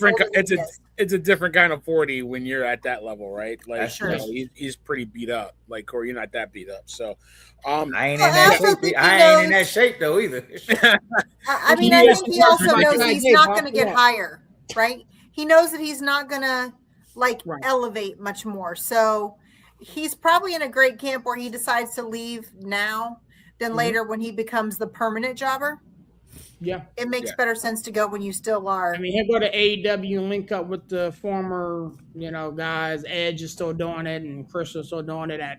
it's a different kind of 40 when you're at that level, right? Like, sure. He's pretty beat up. Like, Corey, you're not that beat up. So, I ain't in that shape. I ain't in that shape though either. I mean, I think he also knows he's not going to get higher, right? He knows that he's not going to elevate much more. So he's probably in a great camp where he decides to leave now than later when he becomes the permanent jobber. Yeah. It makes better sense to go when you still are. I mean, he'll go to AEW and link up with the former, guys. Edge is still doing it, and Chris is still doing it at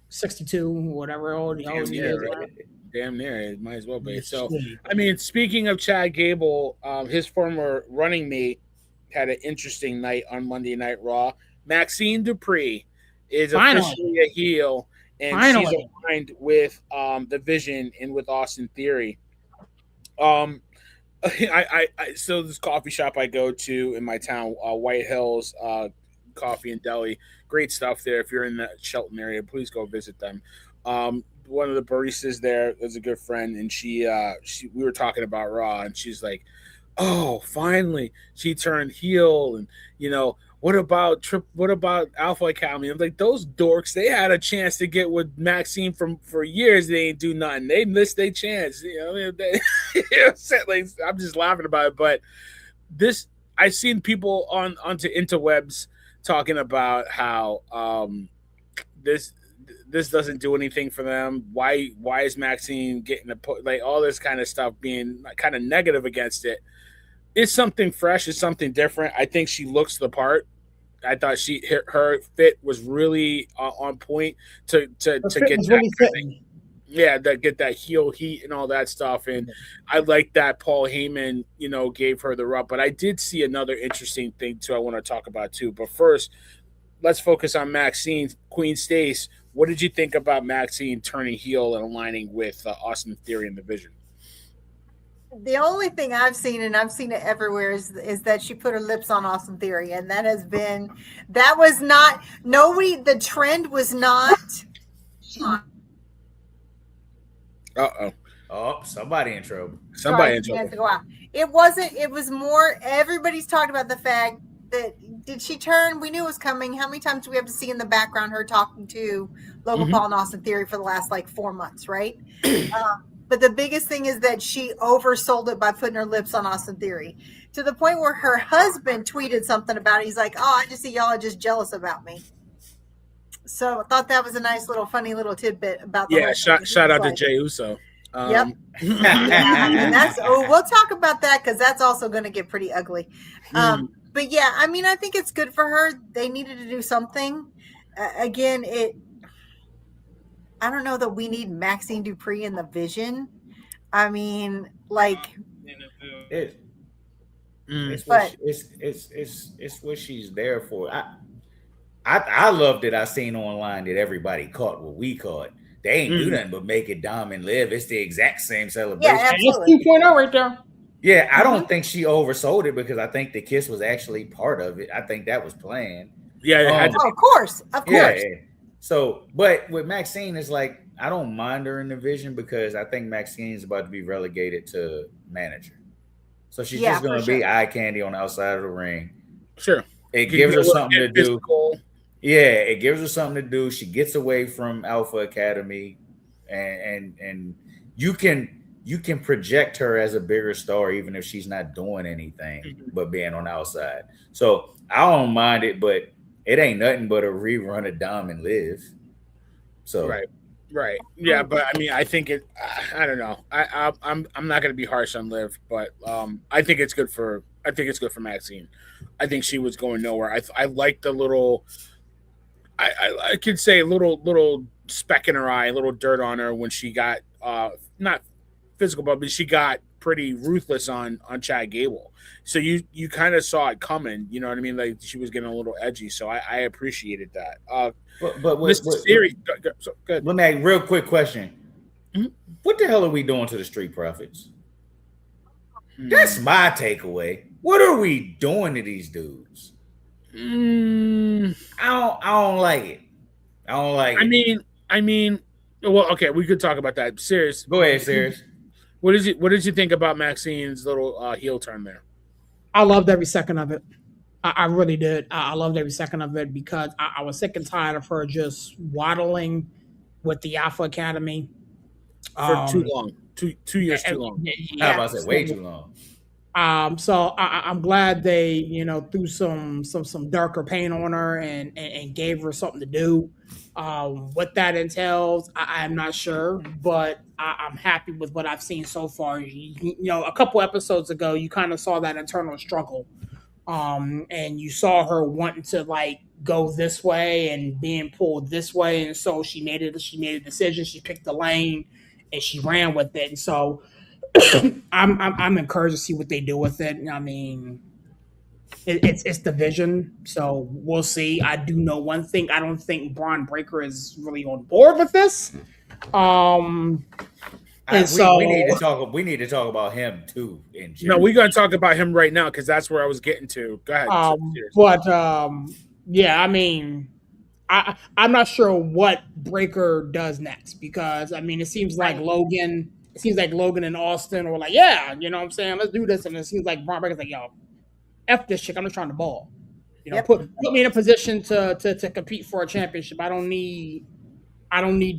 62, whatever old he is. Right? Damn near. It might as well be. So, I mean, speaking of Chad Gable, his former running mate had an interesting night on Monday Night Raw. Maxxine Dupri is officially a heel, and she's aligned with the Vision and with Austin Theory. So this coffee shop I go to in my town, White Hills Coffee and Deli, great stuff there. If you're in the Shelton area, please go visit them. One of the baristas there is a good friend, and she we were talking about Raw, and she's like, "Oh, finally she turned heel," and what about Alpha Academy? I'm like, those dorks, they had a chance to get with Maxxine for years. They ain't do nothing. They missed their chance. I'm just laughing about it. But this, I've seen people onto interwebs talking about how this doesn't do anything for them. Why is Maxxine getting all this kind of stuff being kind of negative against it? It's something fresh. It's something different. I think she looks the part. I thought her fit was really on point to get that. Yeah, get that heel heat and all that stuff. And I like that Paul Heyman, gave her the rub. But I did see another interesting thing too I want to talk about too. But first, let's focus on Maxxine. Queen Stace, what did you think about Maxxine turning heel and aligning with Austin Theory and the Vision? The only thing I've seen, and I've seen it everywhere, is that she put her lips on Austin Theory, and the trend was not. Oh, somebody in trouble. Somebody in trouble. To go out. It wasn't. It was more. Everybody's talking about the fact that did she turn? We knew it was coming. How many times do we have to see in the background her talking to Logan Paul and Austin Theory for the last 4 months, right? But the biggest thing is that she oversold it by putting her lips on Austin Theory to the point where her husband tweeted something about it. He's like, "Oh, I just see y'all are just jealous about me." So I thought that was a nice little funny little tidbit about the shout out to Jey Uso. Yep. And we'll talk about that because that's also going to get pretty ugly. But yeah, I mean, I think it's good for her. They needed to do something. Again, I don't know that we need Maxxine Dupri in the Vision. I mean, it's what she's there for. I loved it. I seen online that everybody caught what we caught. They ain't do nothing but make it Dom and live. It's the exact same celebration. Yeah, absolutely. It's 2.0 right there. Yeah, I don't think she oversold it because I think the kiss was actually part of it. I think that was planned. Yeah, it had to be. Of course. Yeah. So, but with Maxxine, it's I don't mind her in the Vision because I think Maxxine is about to be relegated to manager. So she's just going to be eye candy on the outside of the ring. Sure. It gives her something to do. Yeah, it gives her something to do. She gets away from Alpha Academy, and you can project her as a bigger star even if she's not doing anything but being on the outside. So I don't mind it, but it ain't nothing but a rerun of Dom and Liv. So right, yeah, but I mean, I think I don't know. I'm not going to be harsh on Liv, but I think it's good for I think it's good for Maxxine. I think she was going nowhere. I like the little. I could say little speck in her eye, a little dirt on her when she got not physical, but she got pretty ruthless on Chad Gable. So you kind of saw it coming. You know what I mean? Like she was getting a little edgy. So I appreciated that. But series, so, good. Let me ask a real quick question. Mm-hmm. What the hell are we doing to the Street Profits? That's my takeaway. What are we doing to these dudes? I don't like it. I don't like it. I mean, well, okay, we could talk about that. Serious. Go ahead, Serious. What did you think about Maxxine's little heel turn there? I loved every second of it. I really did. I loved every second of it because I was sick and tired of her just waddling with the Alpha Academy for too long. Two years too long. Yeah, I was about to say way too long. So I'm glad they, threw some darker paint on her and gave her something to do. What that entails, I'm not sure, but I'm happy with what I've seen so far. A couple episodes ago, you kind of saw that internal struggle, and you saw her wanting to like go this way and being pulled this way, and so she made a decision. She picked the lane and she ran with it, and so. I'm encouraged to see what they do with it. I mean, it's the vision, so we'll see. I do know one thing: I don't think Braun Breaker is really on board with this. We need to talk about him too. No, we're gonna talk about him right now because that's where I was getting to. Go ahead. Yeah, I mean, I'm not sure what Breaker does next because I mean, it seems like Logan and Austin were like, yeah, you know what I'm saying? Let's do this. And it seems like Braun Breaker's like, yo, F this chick. I'm just trying to ball. Put me in a position to compete for a championship. I don't need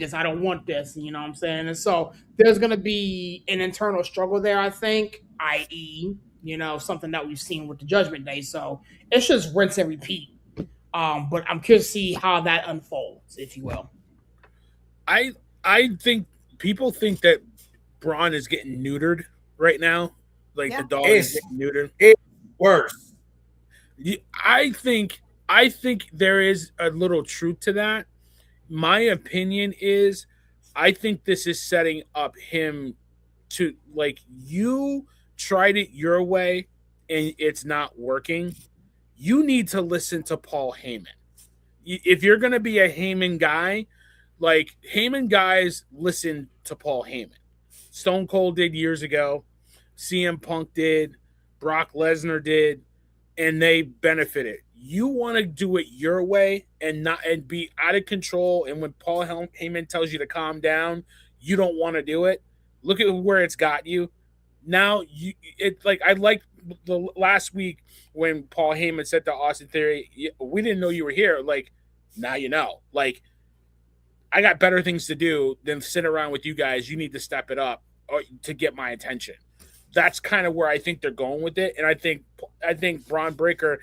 this. I don't want this. You know what I'm saying? And so there's going to be an internal struggle there, I think, i.e., something that we've seen with the Judgment Day. So it's just rinse and repeat. But I'm curious to see how that unfolds, if you will. I think people think that Braun is getting neutered right now. Like the dog is getting neutered. It's worse. I think there is a little truth to that. My opinion is I think this is setting up him to like you tried it your way and it's not working. You need to listen to Paul Heyman. If you're going to be a Heyman guy, like Heyman guys listen to Paul Heyman. Stone Cold did years ago. CM Punk did. Brock Lesnar did. And they benefited. You want to do it your way and be out of control. And when Paul Heyman tells you to calm down, you don't want to do it. Look at where it's got you. Now, I like the last week when Paul Heyman said to Austin Theory, we didn't know you were here. Like, now you know. Like, I got better things to do than sit around with you guys. You need to step it up to get my attention. That's kind of where I think they're going with it. And I think Braun Breaker,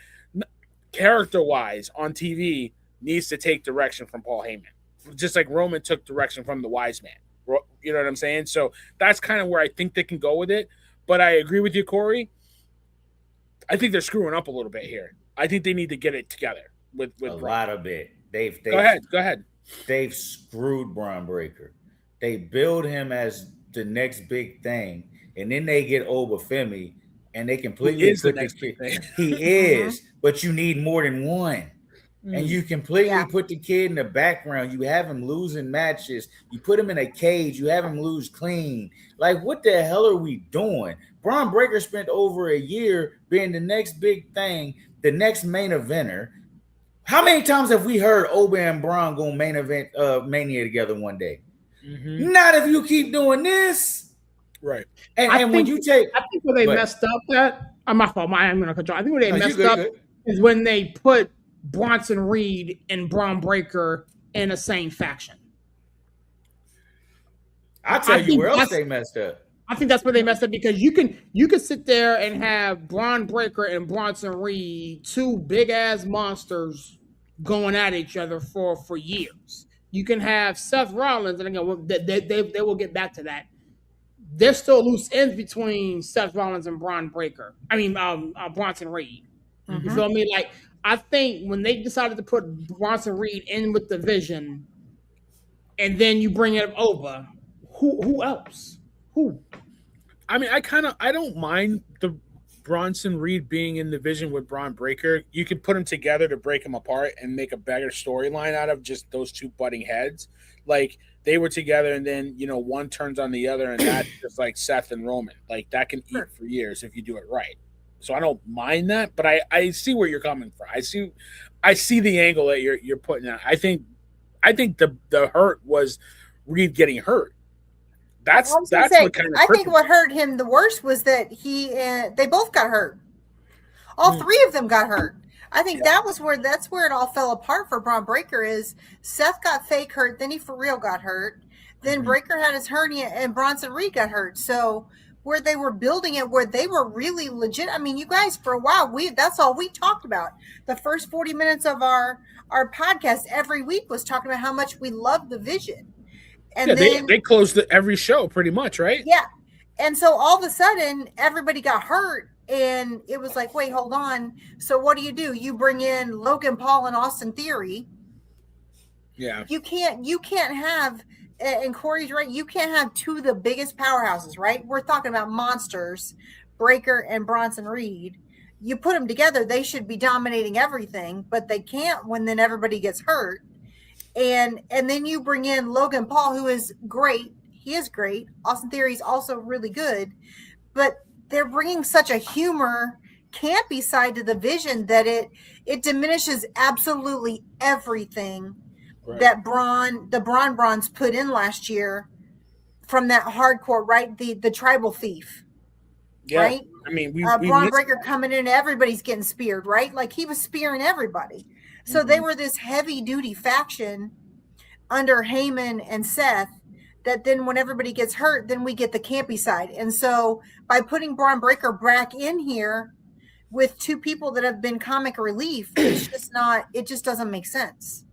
character-wise on TV, needs to take direction from Paul Heyman. Just like Roman took direction from the wise man. You know what I'm saying? So that's kind of where I think they can go with it. But I agree with you, Corey. I think they're screwing up a little bit here. I think they need to get it together with a lot of it. Go ahead. They've screwed Braun Breaker. They build him as the next big thing, and then they get Oba Femi, and they completely put this kid. He is, but you need more than one. And you completely put the kid in the background. You have him losing matches. You put him in a cage. You have him lose clean. Like, what the hell are we doing? Braun Breaker spent over a year being the next big thing, the next main eventer. How many times have we heard Oba and Braun go main event Mania together one day? Mm-hmm. Not if you keep doing this. Right. I think where they messed up that, my fault, I'm going to control. I think where they messed up is when they put Bronson Reed and Braun Breaker in the same faction. I'll tell you where else they messed up. I think that's where they messed up because you can sit there and have Braun Breaker and Bronson Reed, two big ass monsters, going at each other for years. You can have Seth Rollins, and again, they will get back to that. there's still loose ends between Seth Rollins and Bronson Reed. You feel me? Like, I think when they decided to put Bronson Reed in with the Vision, and then you bring it over, who else? Who? I mean, I don't mind the Bronson Reed being in the Vision with Braun Breaker. You can put them together to break them apart and make a better storyline out of just those two butting heads. Like, they were together, and then, you know, one turns on the other, and that's just like Seth and Roman. Like, that can eat for years if you do it right. So I don't mind that, but I see where you're coming from. I see the angle that you're putting out. I think the hurt was Reed getting hurt. That's what kind of. I think what hurt him the worst was that they both got hurt. All three of them got hurt. I think that's where it all fell apart for Braun Breaker. Is Seth got fake hurt, then he for real got hurt, then Breaker had his hernia, and Bronson Reed got hurt. So where they were building it, where they were really legit. I mean, you guys, for a while, that's all we talked about. The first 40 minutes of our podcast every week was talking about how much we love the Vision. And then they closed every show pretty much, right? Yeah. And so all of a sudden, everybody got hurt, and it was like, wait, hold on. So what do? You bring in Logan Paul and Austin Theory. Yeah. You can't have, and Corey's right, you can't have two of the biggest powerhouses, right? We're talking about monsters, Breaker and Bronson Reed. You put them together, they should be dominating everything, but they can't when then everybody gets hurt. And then you bring in Logan Paul, who is great. He is great. Austin Theory is also really good. But they're bringing such a humor, campy side to the Vision that it diminishes absolutely everything that the Bronze put in last year from that hardcore, right? The tribal thief, right? I mean, Braun Breaker coming in, everybody's getting speared, right? Like, he was spearing everybody. So they were this heavy-duty faction under Heyman and Seth that then when everybody gets hurt, then we get the campy side. And so by putting Braun Breaker back in here with two people that have been comic relief, it just doesn't make sense.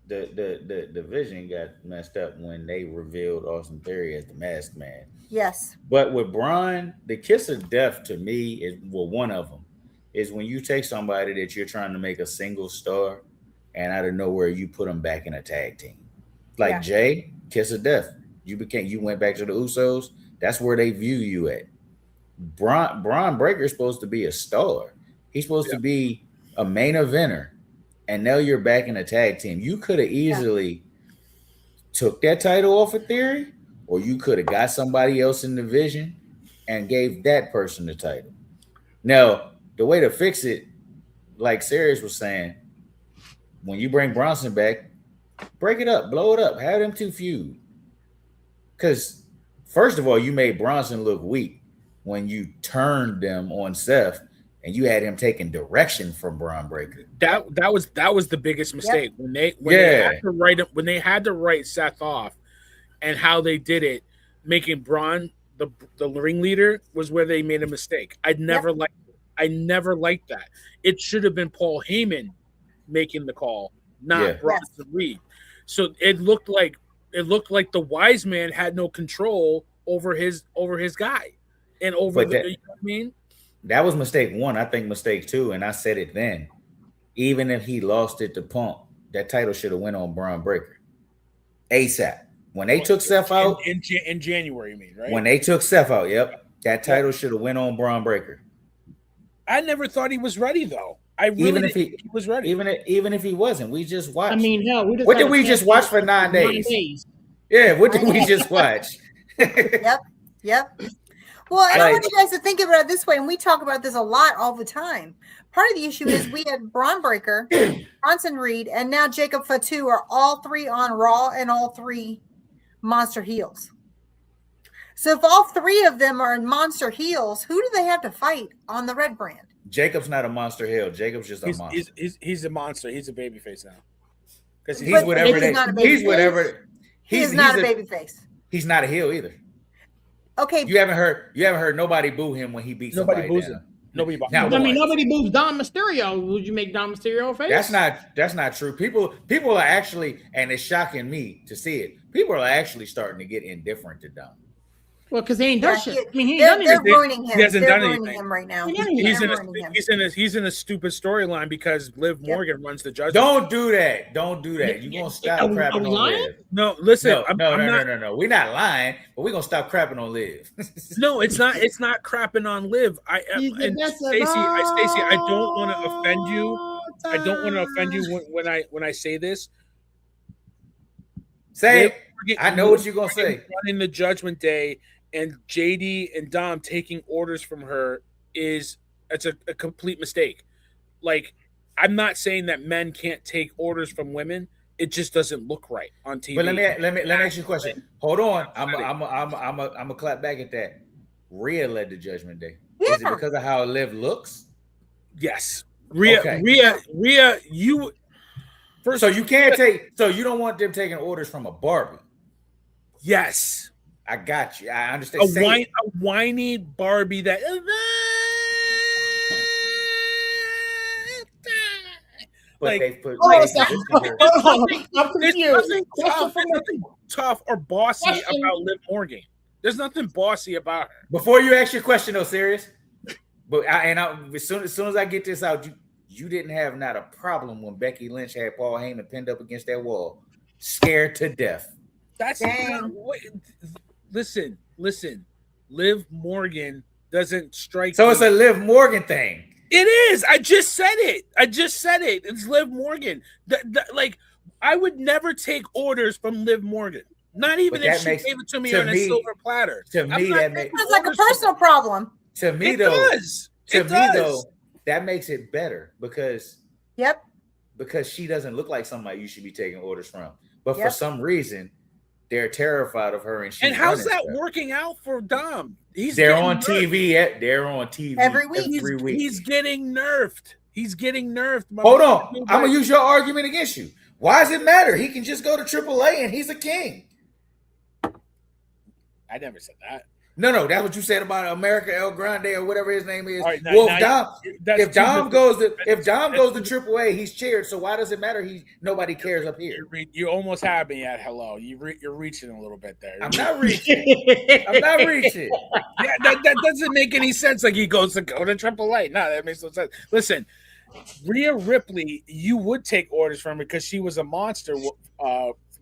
The Vision got messed up when they revealed Austin Theory as the Masked Man. Yes. But with Braun, the kiss of death to me is, well, one of them is when you take somebody that you're trying to make a single star, and out of nowhere you put them back in a tag team. Like Jay, kiss of death. You went back to the Usos. That's where they view you at. Braun Breaker's supposed to be a star. He's supposed to be a main eventer. And now you're back in a tag team. You could have easily took that title off of Theory, or you could have got somebody else in the Vision and gave that person the title. Now, the way to fix it, like Sirius was saying, when you bring Bronson back, break it up, blow it up, have them two feud. Because, first of all, you made Bronson look weak when you turned them on Seth and you had him taking direction from Braun Breaker. That was the biggest mistake when they had to write Seth off, and how they did it, making Braun the ringleader was where they made a mistake. I never liked that. It should have been Paul Heyman making the call, not Bronson Reed. So it looked like the wise man had no control over his guy and over you know what I mean? That was mistake one. I think mistake two, and I said it then. Even if he lost it to Punk, that title should have went on Braun Breaker. ASAP. When they took Seth out in January, you mean, right? When they took Seth out, that title should have went on Braun Breaker. I never thought he was ready, though. Even if he was ready, even if he wasn't, we just watched. I mean, hell, what did we just watch for 9 days? Yeah, what did we just watch? Yep. Well, and I want you guys to think about it this way, and we talk about this a lot all the time. Part of the issue is we had Braun Breaker, Bronson Reed, and now Jacob Fatu are all three on Raw and all three monster heels. So if all three of them are monster heels, who do they have to fight on the red brand? Jacob's not a monster heel. Jacob's just a monster. He's a monster. He's a babyface now. Because he's whatever. He's not a babyface. He's not a heel either. Okay. You haven't heard nobody boo him when he beat somebody. Nobody boos him. Nobody. Nobody boos Dom Mysterio. Would you make Dom Mysterio a face? That's not true. People are actually, and it's shocking me to see it. People are actually starting to get indifferent to Dom. Well, because they ain't done shit. I mean, they're ruining him. He hasn't they're done ruining anything. him right now. He's in a stupid storyline because Liv Morgan runs the judgment. Don't do that. You're gonna stop crapping on Liv. No, listen. No. We're not lying, but we're gonna stop crapping on Liv. No, it's not. It's not crapping on Liv. Stacey, I don't want to offend you. I don't want to offend you when I say this. Say it. I know what you're gonna say. Running the Judgment Day and JD and Dom taking orders from her it's a complete mistake. Like, I'm not saying that men can't take orders from women. It just doesn't look right on TV. But let me ask you a question. Hold on. I'm a clap back at that. Rhea led the Judgment Day. Yeah. Is it because of how Liv looks? Yes. Rhea, you. First, so you can't take. So you don't want them taking orders from a Barbie? Yes, I got you. I understand. A whiny Barbie that. But they put. I'm confused. There's nothing tough or bossy about Liv Morgan. There's nothing bossy about her. Before you ask your question, though, serious. But as soon as I get this out, you didn't have not a problem when Becky Lynch had Paul Heyman pinned up against that wall, scared to death. That's listen. Liv Morgan doesn't strike. So it's a Liv Morgan thing. It is. I just said it. It's Liv Morgan. Like, I would never take orders from Liv Morgan. Not even if she gave it to me on a silver platter. To me, that sounds like a personal problem. To me, it though, does. That makes it better because she doesn't look like somebody you should be taking orders from. But for some reason, they're terrified of her. And how's that working out for Dom? They're on TV every week. He's getting nerfed. Hold on. I'm going to use your argument against you. Why does it matter? He can just go to AAA and he's a king. I never said that. No, that's what you said about America El Grande or whatever his name is. Right, if Dom goes to AAA, he's cheered. So why does it matter? Nobody cares up here. You almost had me at hello. You're reaching a little bit there. I'm not reaching. Yeah, that doesn't make any sense. Like, he goes to AAA. No, that makes no sense. Listen, Rhea Ripley, you would take orders from her because she was a monster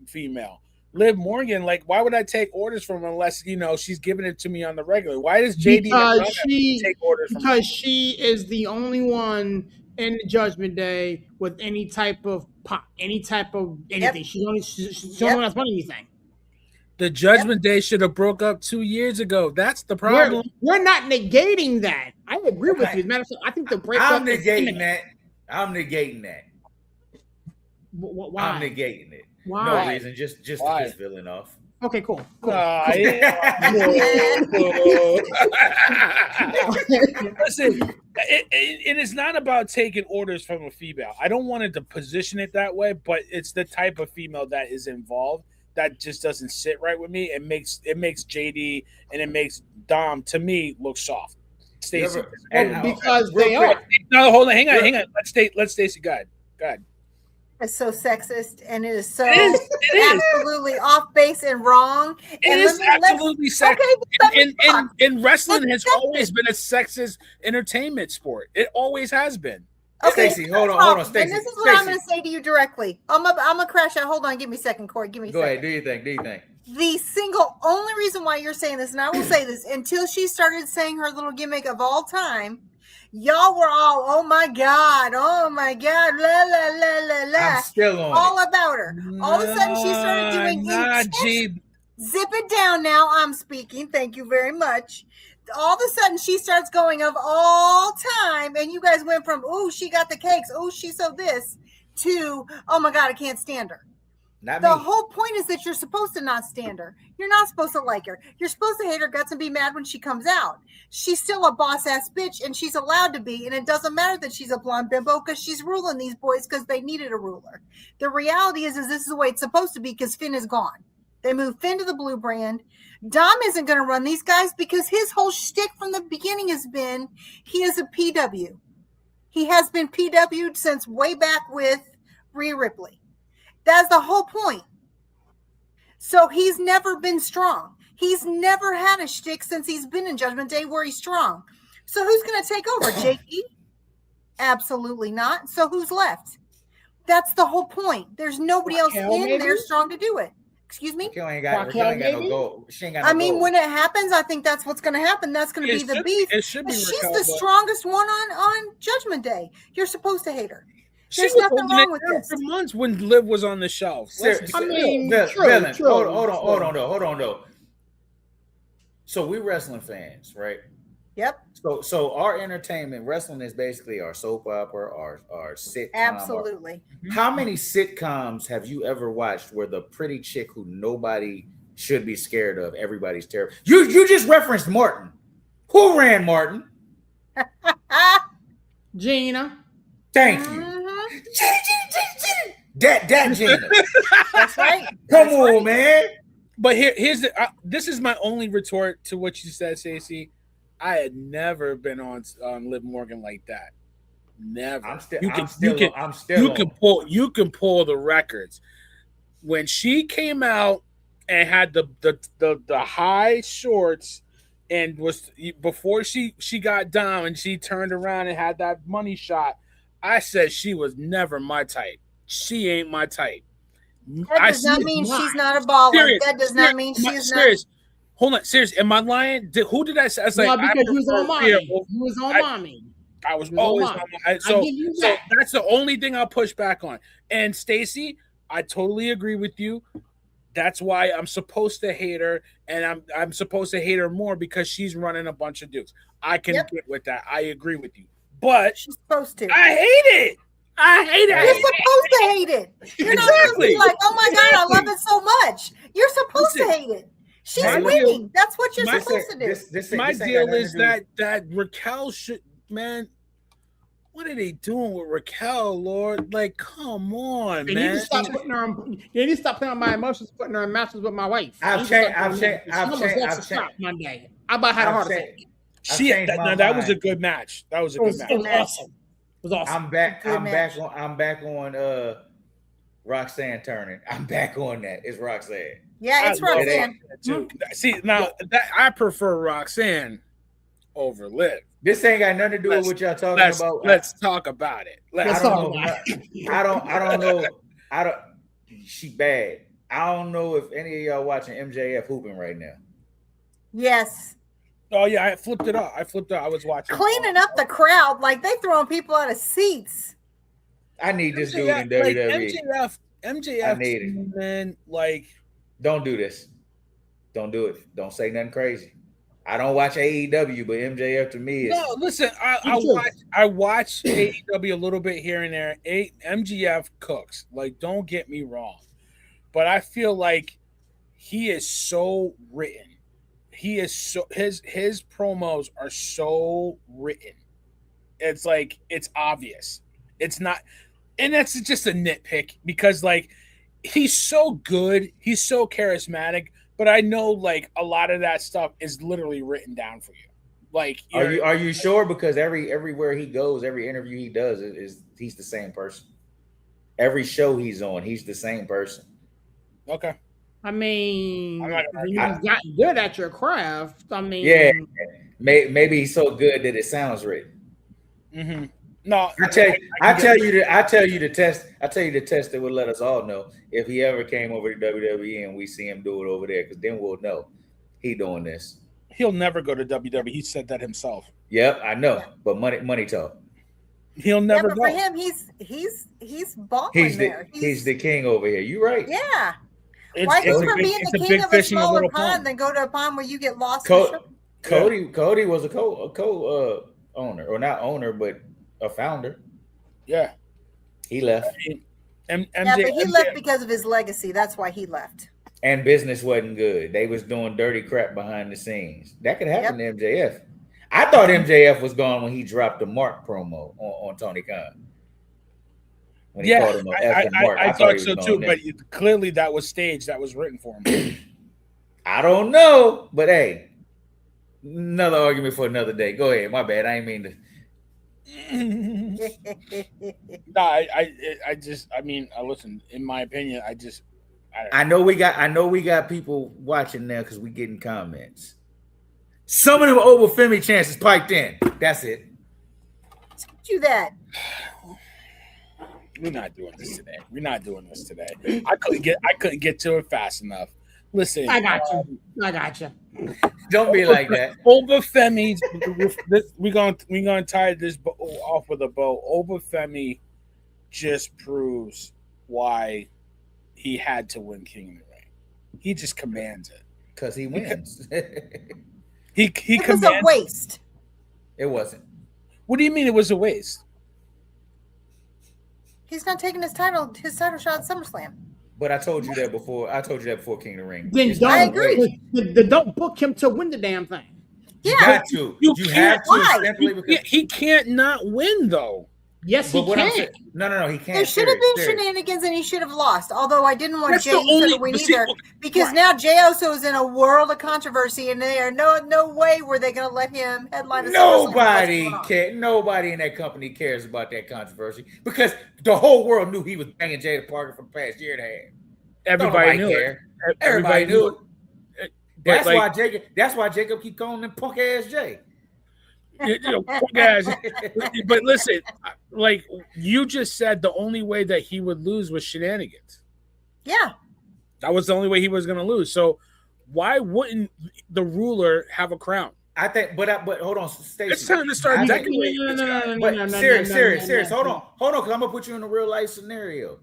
female. Liv Morgan, like, why would I take orders from her unless, she's giving it to me on the regular? Why does JD take orders from her? Because she is the only one in the Judgment Day with any type of anything. Yep. She's the only one that's won anything. The Judgment Day should have broke up 2 years ago. That's the problem. We're not negating that. I agree with you. As a matter of fact, I think the breakup. I'm negating that. Why? I'm negating it. Why? No reason. Just to piss villain off. Okay, cool. Listen, it is not about taking orders from a female. I don't want to position it that way, but it's the type of female that is involved that just doesn't sit right with me. It makes JD and it makes Dom, to me, look soft. Stacey, because they are. No, hold on, hang on. Let Stacey go ahead. It's so sexist and it is so absolutely off base and wrong. It is absolutely sexist. And wrestling has always been a sexist entertainment sport. It always has been. Okay, Stacey, hold on, Stacey. And this is what I'm going to say to you directly. I'm gonna crash out. Hold on, give me a second, Corey. Give me a second. Go ahead, do your thing. The single only reason why you're saying this, and I will say this, until she started saying her little gimmick of all time, y'all were all, oh my God, la la la. I'm still on all about her. All of a sudden, she started doing zip it down now. I'm speaking. Thank you very much. All of a sudden, she starts going of all time, and you guys went from, oh, she got the cakes, oh, she's so this, to, oh my God, I can't stand her. The whole point is that you're supposed to not stand her. You're not supposed to like her. You're supposed to hate her guts and be mad when she comes out. She's still a boss-ass bitch, and she's allowed to be, and it doesn't matter that she's a blonde bimbo because she's ruling these boys because they needed a ruler. The reality is this is the way it's supposed to be because Finn is gone. They moved Finn to the blue brand. Dom isn't going to run these guys because his whole shtick from the beginning has been he is a PW. He has been PW'd since way back with Rhea Ripley. That's the whole point. So he's never been strong. He's never had a shtick since he's been in Judgment Day where he's strong. So who's going to take over? JP? Absolutely not. So who's left? That's the whole point. There's nobody else in there strong to do it. Excuse me? Raquel ain't got no goal. She ain't got no I mean, goal. when it happens, I think that's what's going to happen. That's going to be the beef. It should be She's Raquel, the strongest one on Judgment Day. You're supposed to hate her. There's nothing wrong with this. For months when Liv was on the shelf. I mean, hold on though. So we wrestling fans, right? Yep. So our entertainment, wrestling is basically our soap opera, our sitcom. Absolutely. How many sitcoms have you ever watched where the pretty chick who nobody should be scared of, everybody's terrible? You just referenced Martin. Who ran Martin? Gina. Thank you. Mm-hmm. That Gina. That's right. Come on, man. But here's this is my only retort to what you said, Stacey. I had never been on Liv Morgan like that. Never. You can pull the records. When she came out and had the high shorts and was before she got down and she turned around and had that money shot, I said she was never my type. She ain't my type. That does not mean she's not a baller. That does not mean she's not. Hold on, serious. Am I lying? Who did I say? I was like, because you was on mommy. You was on mommy. I was always on mommy. So that's the only thing I'll push back on. And Stacey, I totally agree with you. That's why I'm supposed to hate her, and I'm supposed to hate her more because she's running a bunch of dudes. I can get with that. I agree with you. But she's supposed to. I hate it. You're supposed to hate it. You're not supposed to be like, oh my God, I love it so much. You're supposed to hate it. She's winning. That's what you're supposed to do. My deal is that Raquel should, man. What are they doing with Raquel, Lord? Like, come on, man. They need to stop putting on my emotions, putting her in matches with my wife. I've changed. Monday. I about had a heart attack. That was a good match. That was a good match. It was awesome. It was awesome. I'm back on Roxanne turning. I'm back on that. It's Roxanne. Yeah, it's Roxanne. See, now I prefer Roxanne over Liv. This ain't got nothing to do with what y'all talking about. Let's talk about it. I don't know. She bad. I don't know if any of y'all watching MJF hooping right now. Yes. Oh yeah, I flipped it up. I was watching. Cleaning up the crowd, like they throwing people out of seats. I need this dude in WWE. MJF, I need it. Man, like, don't do this. Don't do it. Don't say nothing crazy. I don't watch AEW, but MJF to me is. No, listen, I watch AEW a little bit here and there. MJF cooks. Like, don't get me wrong, but I feel like he is so written. He is so his promos are so written. It's like it's obvious. It's not, and that's just a nitpick because like he's so good, he's so charismatic. But I know, like, a lot of that stuff is literally written down for you. Like, are you sure? Because everywhere he goes, every interview he does is he's the same person. Every show he's on, he's the same person. Okay. I mean, you've gotten good at your craft. I mean, yeah, maybe he's so good that it sounds written. Mm-hmm. No, I tell you the test that would let us all know if he ever came over to WWE and we see him do it over there, because then we'll know he doing this. He'll never go to WWE. He said that himself. Yep, I know, but money talk. He'll never go. For him, he's balling there. He's the king over here. You right? Yeah. Why is for being the king of a smaller pond than go to a pond where you get lost? Cody was a co owner, or not owner, but a founder. Yeah, he left. But he left because of his legacy. That's why he left. And business wasn't good. They was doing dirty crap behind the scenes. That could happen to MJF. I thought MJF was gone when he dropped the Mark promo on Tony Khan. When he called him Mark. I thought so too. But clearly that was staged. That was written for him. I don't know, but hey, another argument for another day. Go ahead. My bad. I ain't mean to. No, I listen. In my opinion, I know we got people watching now because we getting comments. Some of them Oba Femi chances piped in. That's it. Do that. We're not doing this today. I couldn't get to it fast enough. Listen, I got you. Don't be like that. Oba Femi, we're gonna tie this off with a bow. Oba Femi just proves why he had to win King of the Ring. He just commands it because he wins. It was a waste. It wasn't. What do you mean it was a waste? He's not taking his title shot at SummerSlam. But I told you that before. King of the Ring. Then I agree. Don't book him to win the damn thing. Yeah. You got to. You have to. Why? Simply because He can't not win though. Yes, he can. No, he can't. There should have been shenanigans and he should have lost. Although I didn't want Jey Uso to win either, because now Jey Uso is in a world of controversy, and there no way were they going to let him headline. Nobody in that company cares about that controversy because the whole world knew he was banging Jada Parker for the past year and a half. Everybody knew it. Everybody knew it. That's why Jacob keep calling him punk ass Jay. Guys, but listen, like you just said, the only way that he would lose was shenanigans. Yeah, that was the only way he was going to lose. So why wouldn't the ruler have a crown? I think, but hold on, Stacey. It's time to start decorating. Serious. Hold on, because I'm gonna put you in a real life scenario.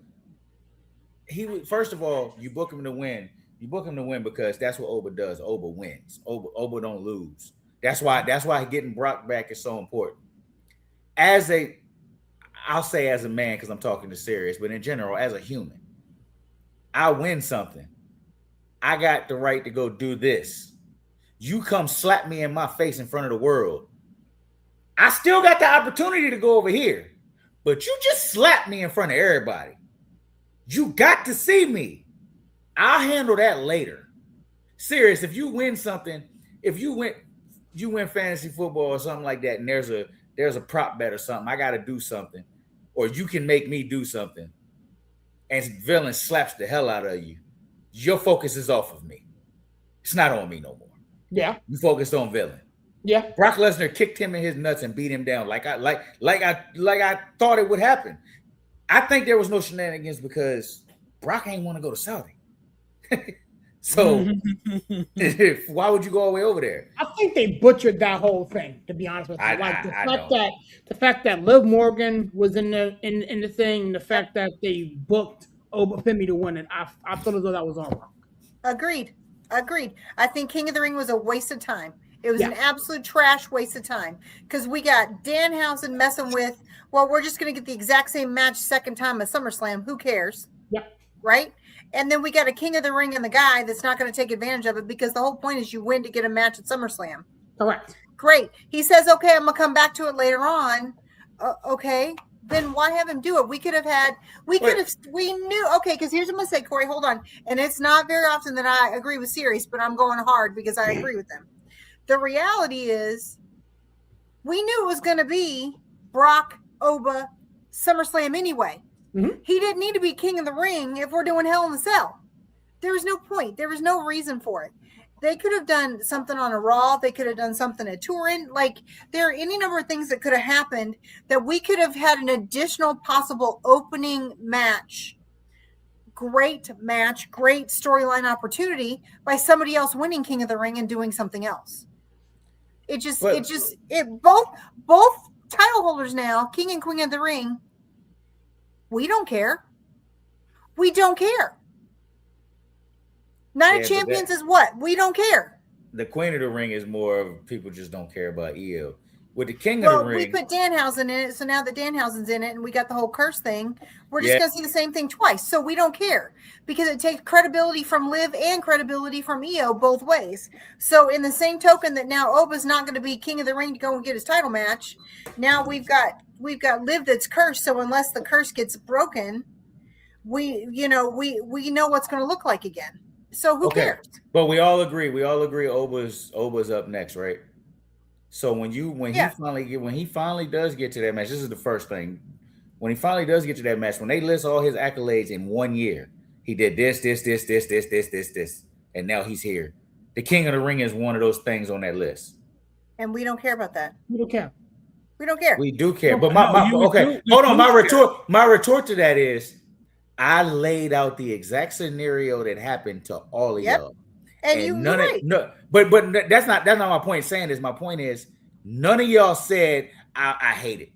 He would, first of all, you book him to win. You book him to win because that's what Oba does. Oba wins. Oba don't lose. That's why getting Brock back is so important. I'll say as a man because I'm talking to serious, but in general, as a human, I win something. I got the right to go do this. You come slap me in my face in front of the world. I still got the opportunity to go over here, but you just slapped me in front of everybody. You got to see me. I'll handle that later. Serious, if you win something, you win fantasy football or something like that, and there's a prop bet or something, I got to do something, or you can make me do something, and villain slaps the hell out of you, your focus is off of me. It's not on me no more. Yeah. You focused on villain. Yeah. Brock Lesnar kicked him in his nuts and beat him down like I thought it would happen. I think there was no shenanigans because Brock ain't want to go to Saudi. So why would you go all the way over there? I think they butchered that whole thing, to be honest with you. The fact that Liv Morgan was in the thing, the fact that they booked Oba Femi to win it, I feel as though that was all wrong. Agreed. I think King of the Ring was a waste of time. It was an absolute trash waste of time because we got Danhausen messing with, well, we're just going to get the exact same match second time at SummerSlam. Who cares? Yep. Right? And then we got a King of the Ring and the guy that's not going to take advantage of it because the whole point is you win to get a match at SummerSlam. Correct. Great. He says, okay, I'm going to come back to it later on. Okay. Then why have him do it? We knew, okay, because here's what I'm going to say, Corey, hold on. And it's not very often that I agree with Sirius, but I'm going hard because I agree with them. The reality is we knew it was going to be Brock, Oba, SummerSlam anyway. Mm-hmm. He didn't need to be King of the Ring if we're doing Hell in a Cell. There was no point. There was no reason for it. They could have done something on a Raw. They could have done something at Turin. Like, there are any number of things that could have happened that we could have had an additional possible opening match. Great match, great storyline opportunity by somebody else winning King of the Ring and doing something else. Both title holders now, King and Queen of the Ring, we don't care. We don't care. Night of Champions is what? We don't care. The Queen of the Ring is more of people just don't care about EO. With the King of the Ring, we put Danhausen in it, so now that Danhausen's in it and we got the whole curse thing, we're just going to see the same thing twice. So we don't care because it takes credibility from Liv and credibility from EO both ways. So in the same token that now Oba's not going to be King of the Ring to go and get his title match, now we've got Liv that's cursed. So unless the curse gets broken, we know what's going to look like again. So who cares? But we all agree Oba's up next, right? So when he finally does get to that match, this is the first thing. When he finally does get to that match, when they list all his accolades in 1 year, He did this, and now he's here. The King of the Ring is one of those things on that list. And we don't care about that. We don't care. We don't care. We do care. But hold on. My retort to that is, I laid out the exact scenario that happened to all of y'all. And but that's not my point. Saying is, my point is, none of y'all said I hate it.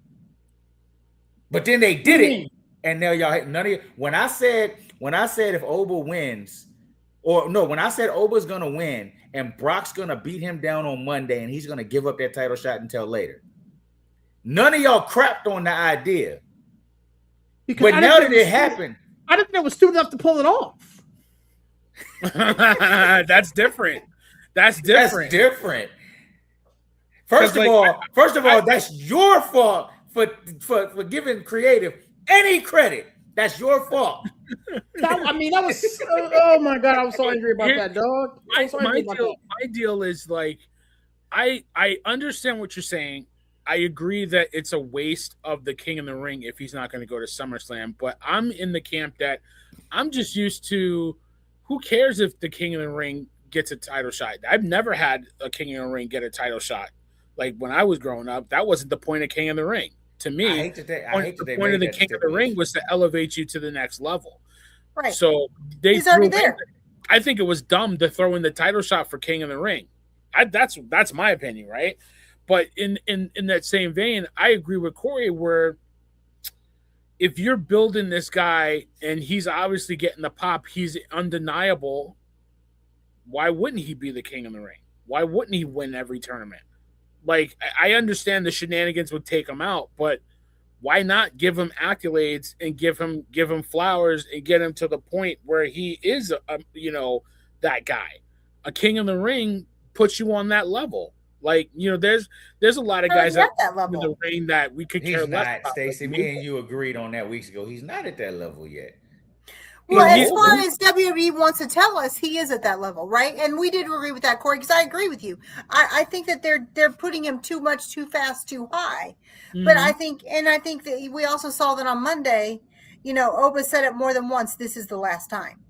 But then they did it, and now y'all hate none of you. When I said if Oba wins, when I said Oba's gonna win and Brock's gonna beat him down on Monday and he's gonna give up that title shot until later, none of y'all crapped on the idea. But now that it happened, I didn't think it was stupid enough to pull it off. That's different. That's different. First of all, that's your fault for giving creative any credit. That's your fault. That was. Oh my god, I was so angry about that, dog. My deal is like, I understand what you're saying. I agree that it's a waste of the King of the Ring if he's not going to go to SummerSlam. But I'm in the camp that I'm just used to. Who cares if the King of the Ring gets a title shot? I've never had a King of the Ring get a title shot. Like when I was growing up, that wasn't the point of King of the Ring. To me, the point of the King of the Ring was to elevate you to the next level. Right. So he's already there. I think it was dumb to throw in the title shot for King of the Ring. That's my opinion, right? But in that same vein, I agree with Corey where if you're building this guy and he's obviously getting the pop, he's undeniable. Why wouldn't he be the King of the Ring? Why wouldn't he win every tournament? Like, I understand the shenanigans would take him out, but why not give him accolades and give him flowers and get him to the point where he is, that guy? A King of the Ring puts you on that level. Like, there's a lot of guys at that level in the ring that we could care less about. Stacey, me and you agreed on that weeks ago. He's not at that level yet. Well, as far as WWE wants to tell us, he is at that level, right? And we did agree with that, Corey, because I agree with you. I think that they're putting him too much, too fast, too high. Mm-hmm. But I think that we also saw that on Monday, Oba said it more than once. This is the last time.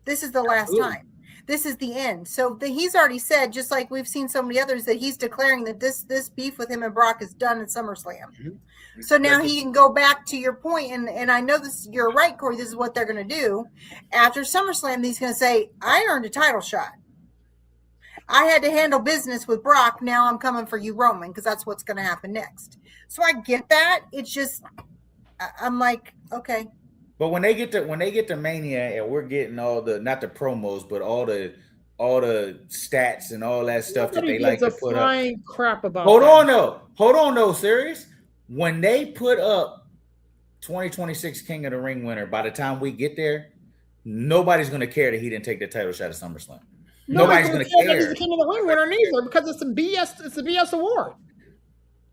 This is the last time. This is the end. So he's already said, just like we've seen so many others, that he's declaring that this beef with him and Brock is done at SummerSlam. Mm-hmm. So now he can go back to your point, and I know this. You're right, Corey. This is what they're going to do after SummerSlam. He's going to say, "I earned a title shot. I had to handle business with Brock. Now I'm coming for you, Roman, because that's what's going to happen next." So I get that. It's just, I'm like, okay. But when they get to Mania and we're getting all the, not the promos, but all the stats and all that stuff that they like to put up. Crap about. Hold on though, serious. When they put up 2026 King of the Ring winner, by the time we get there, nobody's going to care that he didn't take the title shot at SummerSlam. Nobody's going to care that he's the King of the Ring winner neither, because it's a BS award.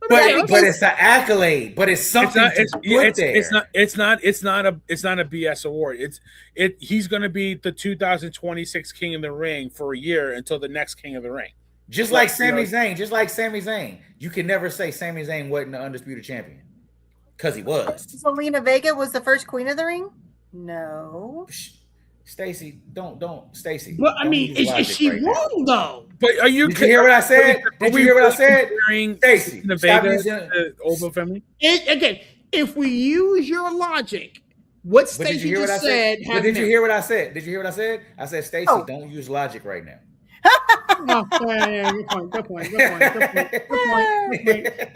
But it's an accolade. But it's something It's not a BS award. He's going to be the 2026 King of the Ring for a year until the next King of the Ring. Just like Sami Zayn. You can never say Sami Zayn wasn't the undisputed champion. Because he was. Zelina Vega was the first Queen of the Ring? No. Stacey, don't Stacey. But I mean, is she wrong though? But did you hear what I said? Did you hear what I said? Stacey, the Vega, Oba Femi. Again, if we use your logic, what Stacey just said. But did you hear what I said? Did you hear what I said? I said, Stacey, don't use logic right now. Good point.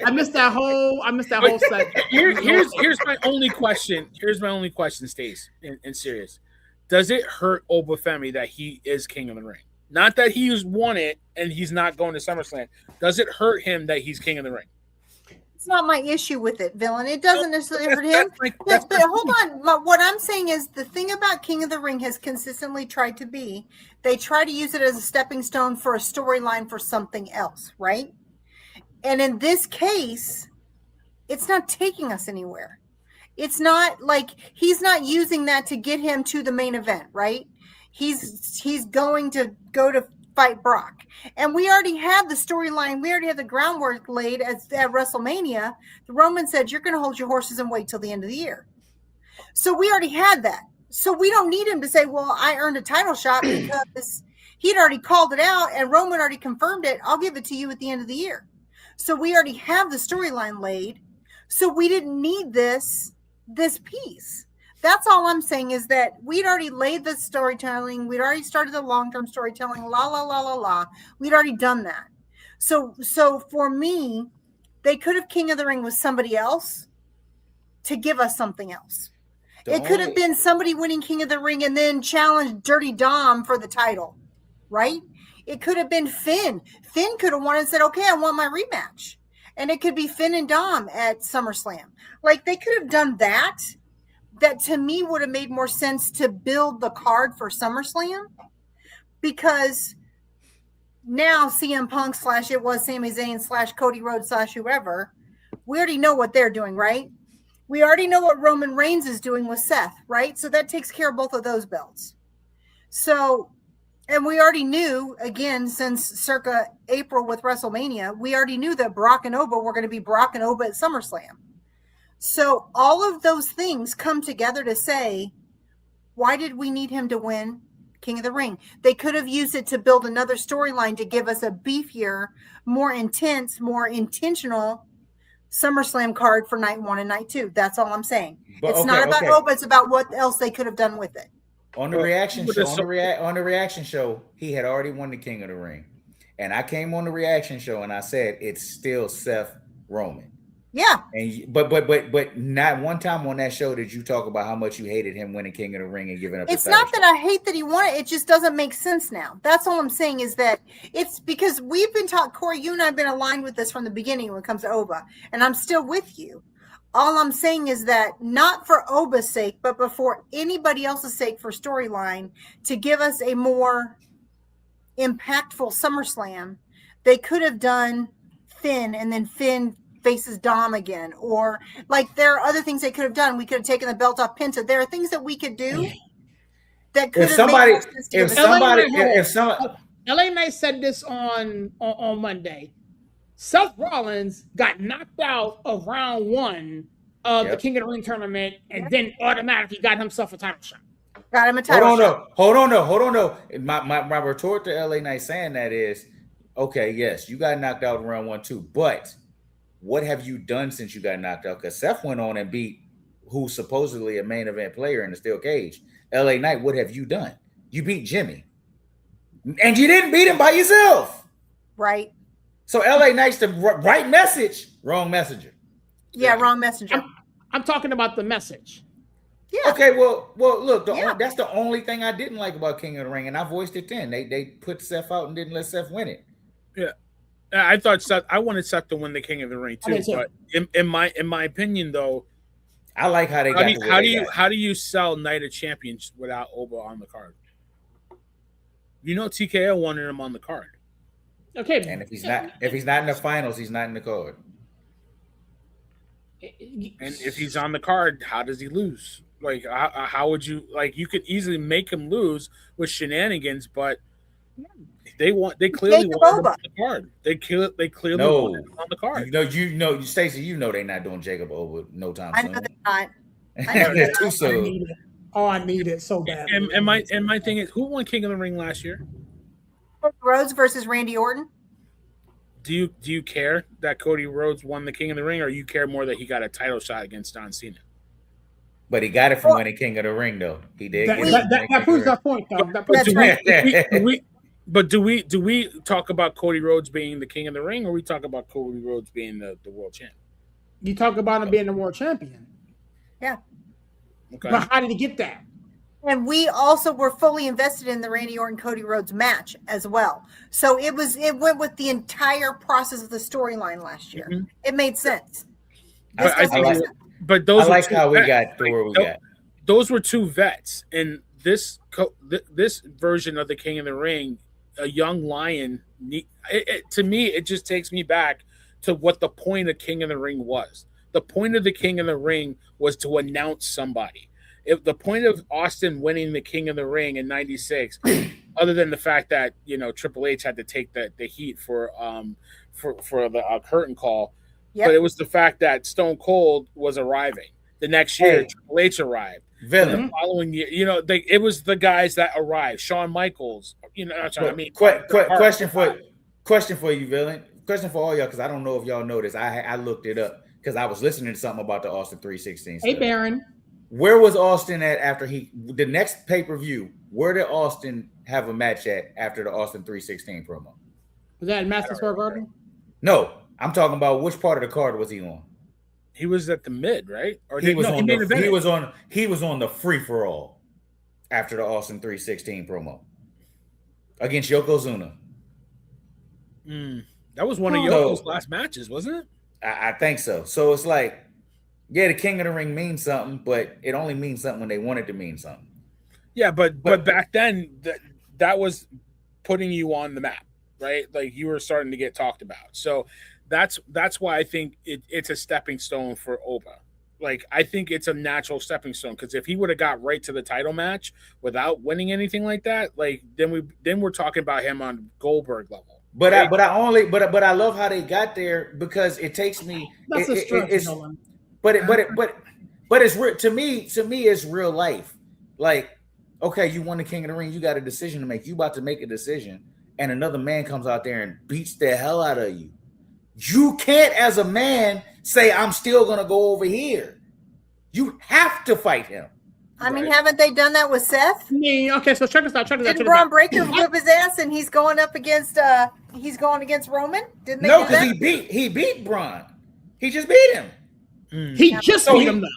I missed that whole segment. Here's my only question. Stace, in serious. Does it hurt Oba Femi that he is King of the Ring? Not that he's won it and he's not going to SummerSlam. Does it hurt him that he's King of the Ring? It's not my issue with it, Villain. It doesn't necessarily hurt him. But hold on. What I'm saying is the thing about King of the Ring has consistently tried to be, they try to use it as a stepping stone for a storyline for something else, right? And in this case, it's not taking us anywhere. It's not like he's not using that to get him to the main event, right? He's going to go to fight Brock. And we already have the storyline. We already have the groundwork laid at WrestleMania. The Roman said, you're going to hold your horses and wait till the end of the year. So we already had that. So we don't need him to say, well, I earned a title shot because he'd already called it out and Roman already confirmed it. I'll give it to you at the end of the year. So we already have the storyline laid. So we didn't need this piece. That's all I'm saying, is that we'd already laid the storytelling. We'd already started the long-term storytelling, la, la, la, la, la. We'd already done that. So for me, they could have King of the Ring with somebody else to give us something else. It could have been somebody winning King of the Ring and then challenged Dirty Dom for the title, right? It could have been Finn. Finn could have won and said, okay, I want my rematch. And it could be Finn and Dom at SummerSlam. Like, they could have done that. That to me would have made more sense to build the card for SummerSlam, because now CM Punk / it was Sami Zayn / Cody Rhodes / whoever, we already know what they're doing, right? We already know what Roman Reigns is doing with Seth, right? So that takes care of both of those belts. So, and we already knew, again, since circa April with WrestleMania, we already knew that Brock and Oba were going to be Brock and Oba at SummerSlam. So all of those things come together to say, why did we need him to win King of the Ring? They could have used it to build another storyline to give us a beefier, more intense, more intentional SummerSlam card for night 1 and night 2. That's all I'm saying. It's not about Oba, it's about what else they could have done with it. On the reaction show, on the reaction show, he had already won the King of the Ring. And I came on the reaction show and I said, it's still Seth Roman. Yeah. And but not one time on that show did you talk about how much you hated him winning King of the Ring and giving up. It's not that I hate that he won it. It just doesn't make sense now. That's all I'm saying, is that it's because we've been taught, Corey, you and I have been aligned with this from the beginning when it comes to Oba, and I'm still with you. All I'm saying is that not for Oba's sake, but for anybody else's sake, for storyline, to give us a more impactful SummerSlam, they could have done Finn, and then Finn faces Dom again, or like there are other things they could have done. We could have taken the belt off Penta. There are things that we could do that could have made sense. If LA Knight said this on Monday, Seth Rollins got knocked out of round 1 of the King of the Ring tournament, and then automatically got himself a title shot. Got him a title shot. Hold on. My retort to LA Knight saying that is, okay, yes, you got knocked out in round 1 too, but what have you done since you got knocked out? Because Seth went on and beat who's supposedly a main event player in the steel cage. LA Knight, what have you done? You beat Jimmy. And you didn't beat him by yourself. Right. So LA Knight's the right message, wrong messenger. Yeah, wrong messenger. I'm talking about the message. Yeah. Okay, well, look, that's the only thing I didn't like about King of the Ring, and I voiced it then. They put Seth out and didn't let Seth win it. Yeah. I wanted Seth to win the King of the Ring too, but in my opinion, though, I like how they how do you sell Night of Champions without Oba on the card? You know, TKO wanted him on the card. Okay, and if he's not in the finals, he's not in the card. And if he's on the card, how does he lose? Like, how would you like? You could easily make him lose with shenanigans, but they clearly want him on the card. They clearly want him on the card. You know, Stacey, they're not doing Jacob Oba no time soon. I know they're not. They're too soon. I need it so bad. And my thing is, who won King of the Ring last year? Rhodes versus Randy Orton. Do you care that Cody Rhodes won the King of the Ring, or you care more that he got a title shot against John Cena? But he got it from winning King of the Ring, though. He did. That proves that point, though. But do we talk about Cody Rhodes being the King of the Ring, or we talk about Cody Rhodes being the world champion? You talk about him being the world champion. Yeah. Okay. But how did he get that? And we also were fully invested in the Randy Orton Cody Rhodes match as well. So it went with the entire process of the storyline last year. Mm-hmm. It made sense. But those I like how we got to where we got. Those were two vets, and this version of the King of the Ring, a young lion. To me, it just takes me back to what the point of King of the Ring was. The point of the King of the Ring was to announce somebody. If the point of Austin winning the King of the Ring in '96, other than the fact that Triple H had to take the heat for the curtain call, but it was the fact that Stone Cold was arriving the next year. Triple H arrived. Villain. The following year, it was the guys that arrived. Shawn Michaels, Question for you, Villain. Question for all y'all, because I don't know if y'all know this. I looked it up because I was listening to something about the Austin 316 stuff. Hey, Baron. Where was Austin at after the next pay-per-view? Where did Austin have a match at after the Austin 316 promo? Was that Madison Square Garden? No, I'm talking about which part of the card was he on? He was at the mid, right? Or he was on the free-for-all after the Austin 316 promo against Yokozuna. That was one of Yoko's last matches, wasn't it? I think so. So it's like, yeah, the King of the Ring means something, but it only means something when they want it to mean something. Yeah, but back then, that was putting you on the map, right? Like you were starting to get talked about. So that's why I think it's a stepping stone for Oba. Like I think it's a natural stepping stone because if he would have got right to the title match without winning anything like that, like then we're talking about him on Goldberg level. But I love how they got there because it takes me. That's a stretch. But it's real to me. It's real life. Like, okay, you won the King of the Ring. You got a decision to make. You about to make a decision, and another man comes out there and beats the hell out of you. You can't, as a man, say I'm still gonna go over here. You have to fight him. I mean, haven't they done that with Seth? Okay, so check this out. Didn't Braun Breaker whip his ass and he's going against Roman? Didn't they? No, because he beat Braun. He just beat him. He just beat him now.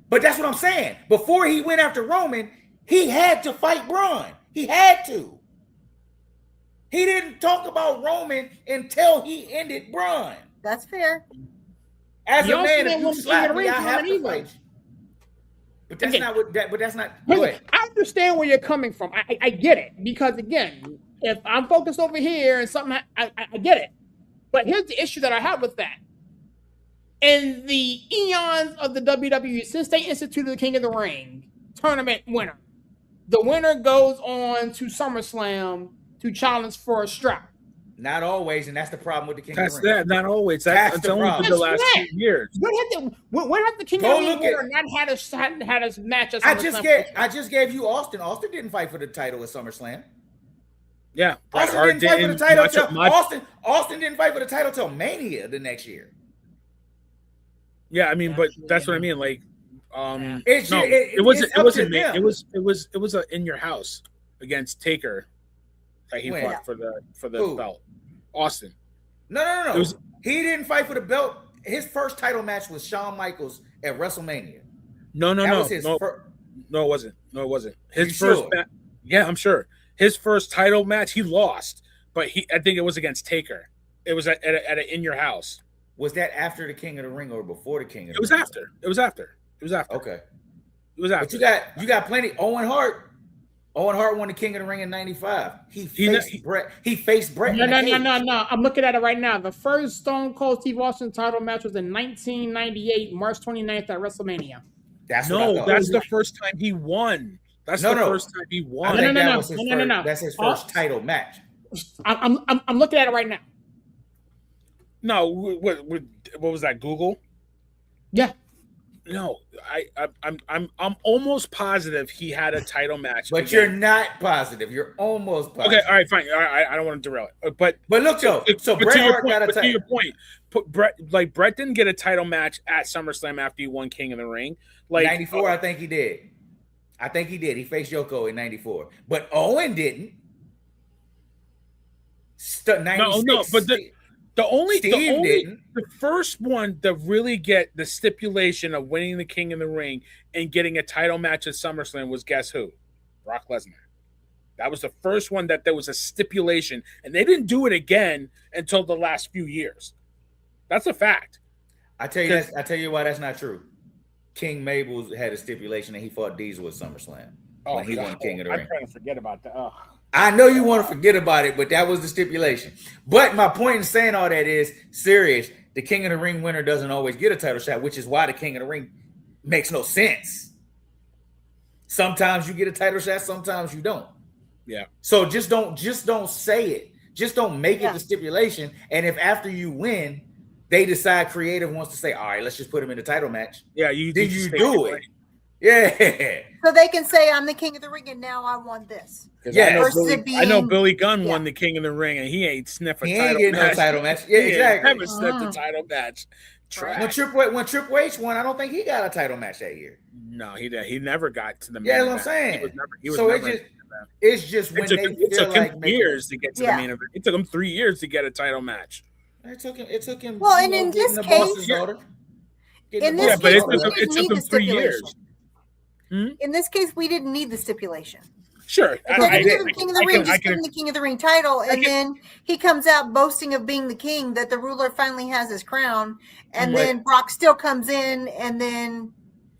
But that's what I'm saying. Before he went after Roman, he had to fight Braun. He had to. He didn't talk about Roman until he ended Braun. That's fair. As a man, if you slap me, I have to fight you. But that's not what that. But that's not. Go ahead. I understand where you're coming from. I get it because again, if I'm focused over here and something, I get it. But here's the issue that I have with that. In the eons of the WWE, since they instituted the King of the Ring tournament winner, the winner goes on to SummerSlam to challenge for a strap. Not always, and that's the problem with the King of the Ring. That's not always. That's only for the last 2 years. When have the King of the Ring winner not had a match at SummerSlam? I just gave you Austin. Austin didn't fight for the title at SummerSlam. Yeah, Austin didn't fight for the title till Austin didn't fight for the title till Mania the next year. Yeah, I mean, but that's what I mean. Like, it was in your house against Taker that he fought for the belt. Austin. No. He didn't fight for the belt. His first title match was Shawn Michaels at WrestleMania. No, it wasn't. His first match. Yeah, I'm sure. His first title match, he lost, but I think it was against Taker. It was at in your house. Was that after the King of the Ring or before the King of the Ring? It was after. Okay. It was after. But you got plenty. Owen Hart won the King of the Ring in '95. He faced Bret. No. I'm looking at it right now. The first Stone Cold Steve Austin title match was in 1998, March 29th at WrestleMania. That's the first time he won. That's the first time he won. No. That's his first title match. I'm looking at it right now. No, what was that? Google? Yeah. No, I'm almost positive he had a title match. But you're not positive. You're almost positive. Okay, all right, fine. All right, I don't want to derail it. But look, though. So Bret Hart got a title. To your point, Bret didn't get a title match at SummerSlam after he won King of the Ring. Like 94, I think he did. He faced Yoko in 94. But Owen didn't. 96. No, but the first one to really get the stipulation of winning the King of the Ring and getting a title match at SummerSlam was guess who? Brock Lesnar. That was the first one that there was a stipulation, and they didn't do it again until the last few years. That's a fact. I tell you why that's not true. King Mabel had a stipulation and he fought Diesel at SummerSlam when he won King of the Ring. I'm trying to forget about that. Oh. I know you want to forget about it, but that was the stipulation. But my point in saying all that is serious. The King of the Ring winner doesn't always get a title shot, which is why the King of the Ring makes no sense. Sometimes you get a title shot, sometimes you don't. Yeah. So just don't say it. Just don't make it the stipulation. And if after you win, they decide creative wants to say, all right, let's just put him in the title match. Yeah, then you do it. Yeah. So they can say, I'm the king of the ring, and now I won this. Yeah, I know Billy Gunn won the King of the Ring, and he ain't sniff a title match. He ain't getting no title match. Yeah, exactly. Never sniffed a title match. When Triple H won, I don't think he got a title match that year. No, he did. He never got to the main event. That's what I'm saying. It's just when it took him years to get to the main event. It took him 3 years to get a title match. It took him. Well, and in this case, it took him 3 years. In this case, we didn't need the stipulation. Sure, I give him King of the Ring, just give him the King of the Ring title, and then he comes out boasting of being the king, that the ruler finally has his crown, and then Brock still comes in, and then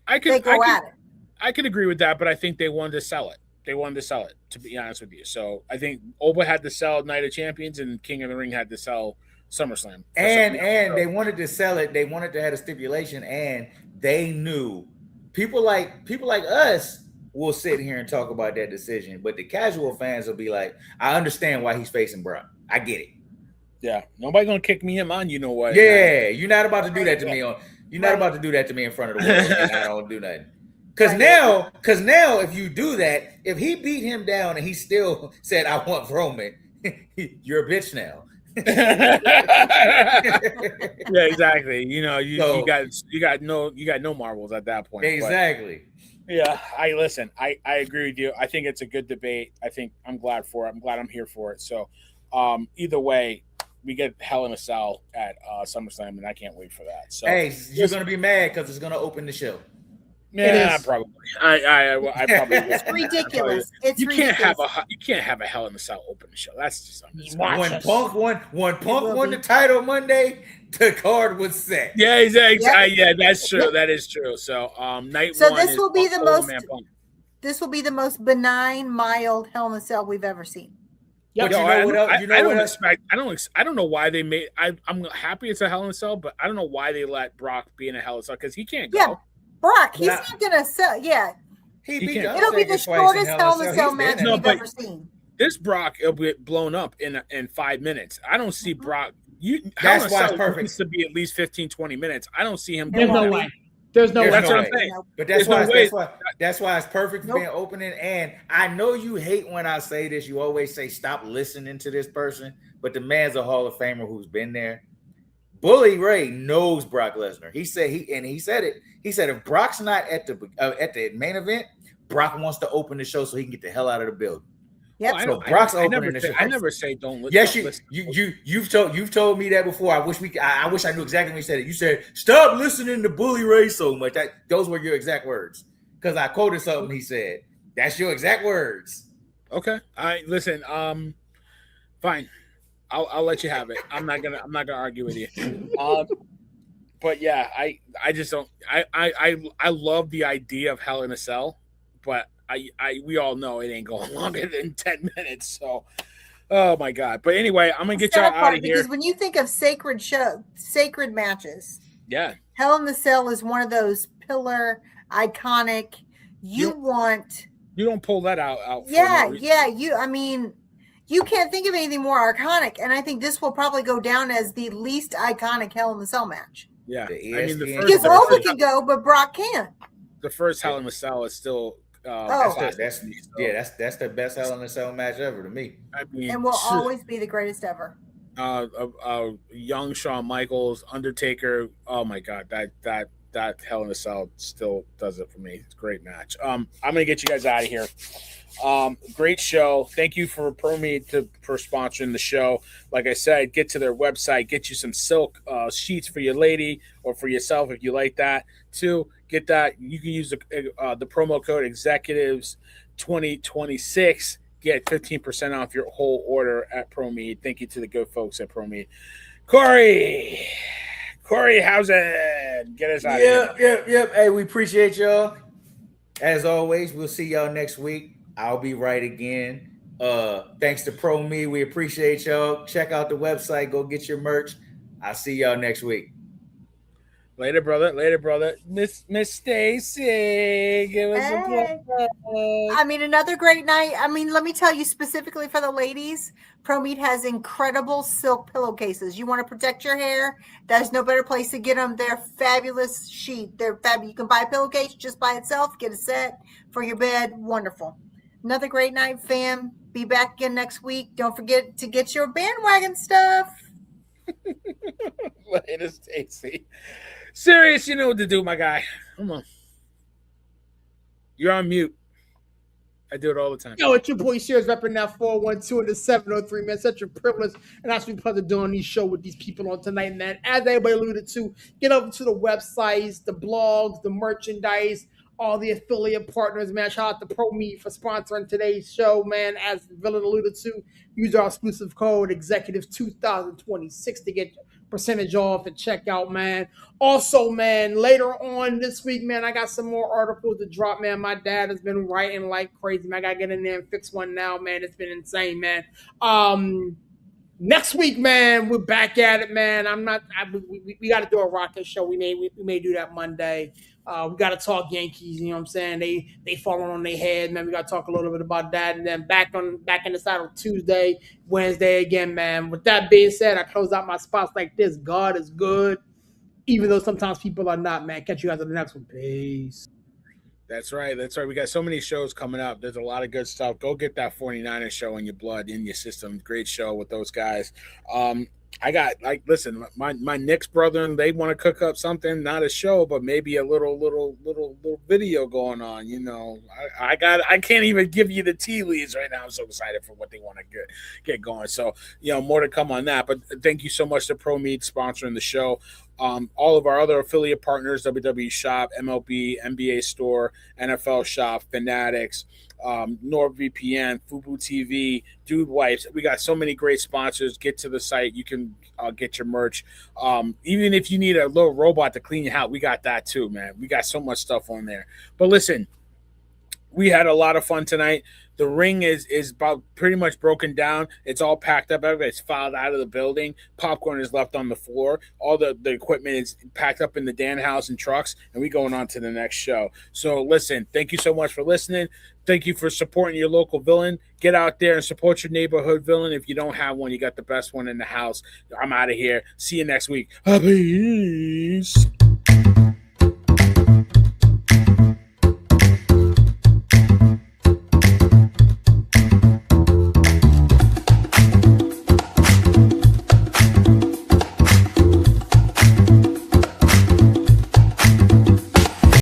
they go at it. I could agree with that, but I think they wanted to sell it. To be honest with you. So I think Oba had to sell Night of Champions, and King of the Ring had to sell SummerSlam. And they wanted to sell it. They wanted to have a stipulation, and they knew people like us will sit here and talk about that decision, but the casual fans will be like, I understand why he's facing Brock. I get it. Yeah, nobody gonna kick me in on you know what. Yeah, you're not about to do that to me not about to do that to me in front of the world, and I don't do nothing. Because now, if you do that, if he beat him down and he still said, I want Roman, you're a bitch now. Yeah, exactly. You know, you got no marbles at that point. Exactly. But, yeah, I agree with you. I think it's a good debate. I'm glad for it. I'm glad I'm here for it. So either way, we get Hell in a Cell at SummerSlam, and I can't wait for that. So hey, you're gonna be mad because it's gonna open the show. Yeah, probably. I probably. It's ridiculous. You can't have a Hell in a Cell open the show. That's just something. When Punk won the title Monday, the card was set. Yeah, exactly. Yeah, that's true. That is true. So night one. This will be the most. This will be the most benign, mild Hell in a Cell we've ever seen. Yeah, I don't know why they made. I'm happy it's a Hell in a Cell, but I don't know why they let Brock be in a Hell in a Cell because he can't go. Yeah. Brock, he's not gonna sell. Yeah, it'll be the shortest Hell in a Cell match we've ever seen. This Brock will be blown up in 5 minutes. I don't see Brock. That's why it's perfect. Needs to be at least 15-20 minutes. I don't see him. There's no way. There's no way. That's what I'm saying. But that's why it's perfect for being opening. And I know you hate when I say this. You always say stop listening to this person, but the man's a Hall of Famer who's been there. Bully Ray knows Brock Lesnar. He said it. He said if Brock's not at the main event, Brock wants to open the show so he can get the hell out of the building. Yep. So Brock's opening the show. I never say don't listen. Yes, you've told me that before. I wish I knew exactly when you said it. You said stop listening to Bully Ray so much. Those were your exact words. Because I quoted something he said. That's your exact words. Okay. Listen. Fine. I'll let you have it. I'm not gonna argue with you. But yeah, I just don't. I love the idea of Hell in a Cell, but we all know it ain't going longer than 10 minutes. So, oh my god. But anyway, I'm gonna get y'all out of here. Because when you think of sacred matches, yeah, Hell in the Cell is one of those pillar iconic. You don't pull that out. You can't think of anything more iconic, and I think this will probably go down as the least iconic Hell in the Cell match. Yeah, because Oba can go, but Brock can't. The first Hell in the Cell is still. That's the best Hell in a Cell match ever to me. And will always be the greatest ever. Young Shawn Michaels, Undertaker. Oh my God, that Hell in a Cell still does it for me. It's a great match. I'm gonna get you guys out of here. Great show. Thank you for ProMe for sponsoring the show. Like I said, get to their website, get you some silk sheets for your lady or for yourself if you like that too. Get that. You can use the promo code executives 2026. Get 15% off your whole order at ProMe. Thank you to the good folks at ProMe. Corey, how's it? Get us out of here. Yep. Hey, we appreciate y'all. As always, we'll see y'all next week. I'll be right again. Thanks to ProMe. We appreciate y'all. Check out the website. Go get your merch. I'll see y'all next week. Later, brother. Miss Stacy, give us a plug. I mean, another great night. I mean, let me tell you specifically for the ladies, ProMeat has incredible silk pillowcases. You want to protect your hair? There's no better place to get them. They're fabulous sheet. They're fabulous. You can buy a pillowcase just by itself, get a set for your bed. Wonderful. Another great night, fam. Be back again next week. Don't forget to get your bandwagon stuff. Later, Stacy. Serious, you know what to do, my guy. Come on. You're on mute. I do it all the time. Yo, it's your boy Serious repping that 412 and the 703, man. Such a privilege. And that's what we're doing these show with these people on tonight, man. As everybody alluded to, get over to the websites, the blogs, the merchandise, all the affiliate partners, man. Shout out to ProMeat for sponsoring today's show, man. As Villain alluded to, use our exclusive code Executive2026 to get percentage off at checkout, man. Also, man, later on this week, man, I got some more articles to drop, man. My dad has been writing like crazy, man. I gotta get in there and fix one now, man. It's been insane, man. Next week, man, we're back at it, man. We got to do a rocket show. We may do that Monday. We got to talk Yankees. You know what I'm saying? They falling on their head, man. We got to talk a little bit about that, and then back in the saddle Tuesday, Wednesday again, man. With that being said, I close out my spots like this. God is good, even though sometimes people are not, man. Catch you guys on the next one. Peace. That's right. We got so many shows coming up. There's a lot of good stuff. Go get that 49ers show in your blood, in your system. Great show with those guys. I got listen, my Knicks brethren, they want to cook up something, not a show, but maybe a little video going on. You know, I can't even give you the tea leaves right now. I'm so excited for what they want to get going. So, you know, more to come on that. But thank you so much to ProMeat sponsoring the show. All of our other affiliate partners, WWE Shop, MLB, NBA Store, NFL Shop, Fanatics, NordVPN, Fubu TV, Dude Wipes. We got so many great sponsors. Get to the site. You can get your merch. Even if you need a little robot to clean your house, we got that too, man. We got so much stuff on there. But listen, we had a lot of fun tonight. The ring is about pretty much broken down. It's all packed up. Everybody's filed out of the building. Popcorn is left on the floor. All the equipment is packed up in the Danhausen trucks, and we going on to the next show. So listen, thank you so much for listening. Thank you for supporting your local villain. Get out there and support your neighborhood villain. If you don't have one, you got the best one in the house. I'm out of here. See you next week. Peace.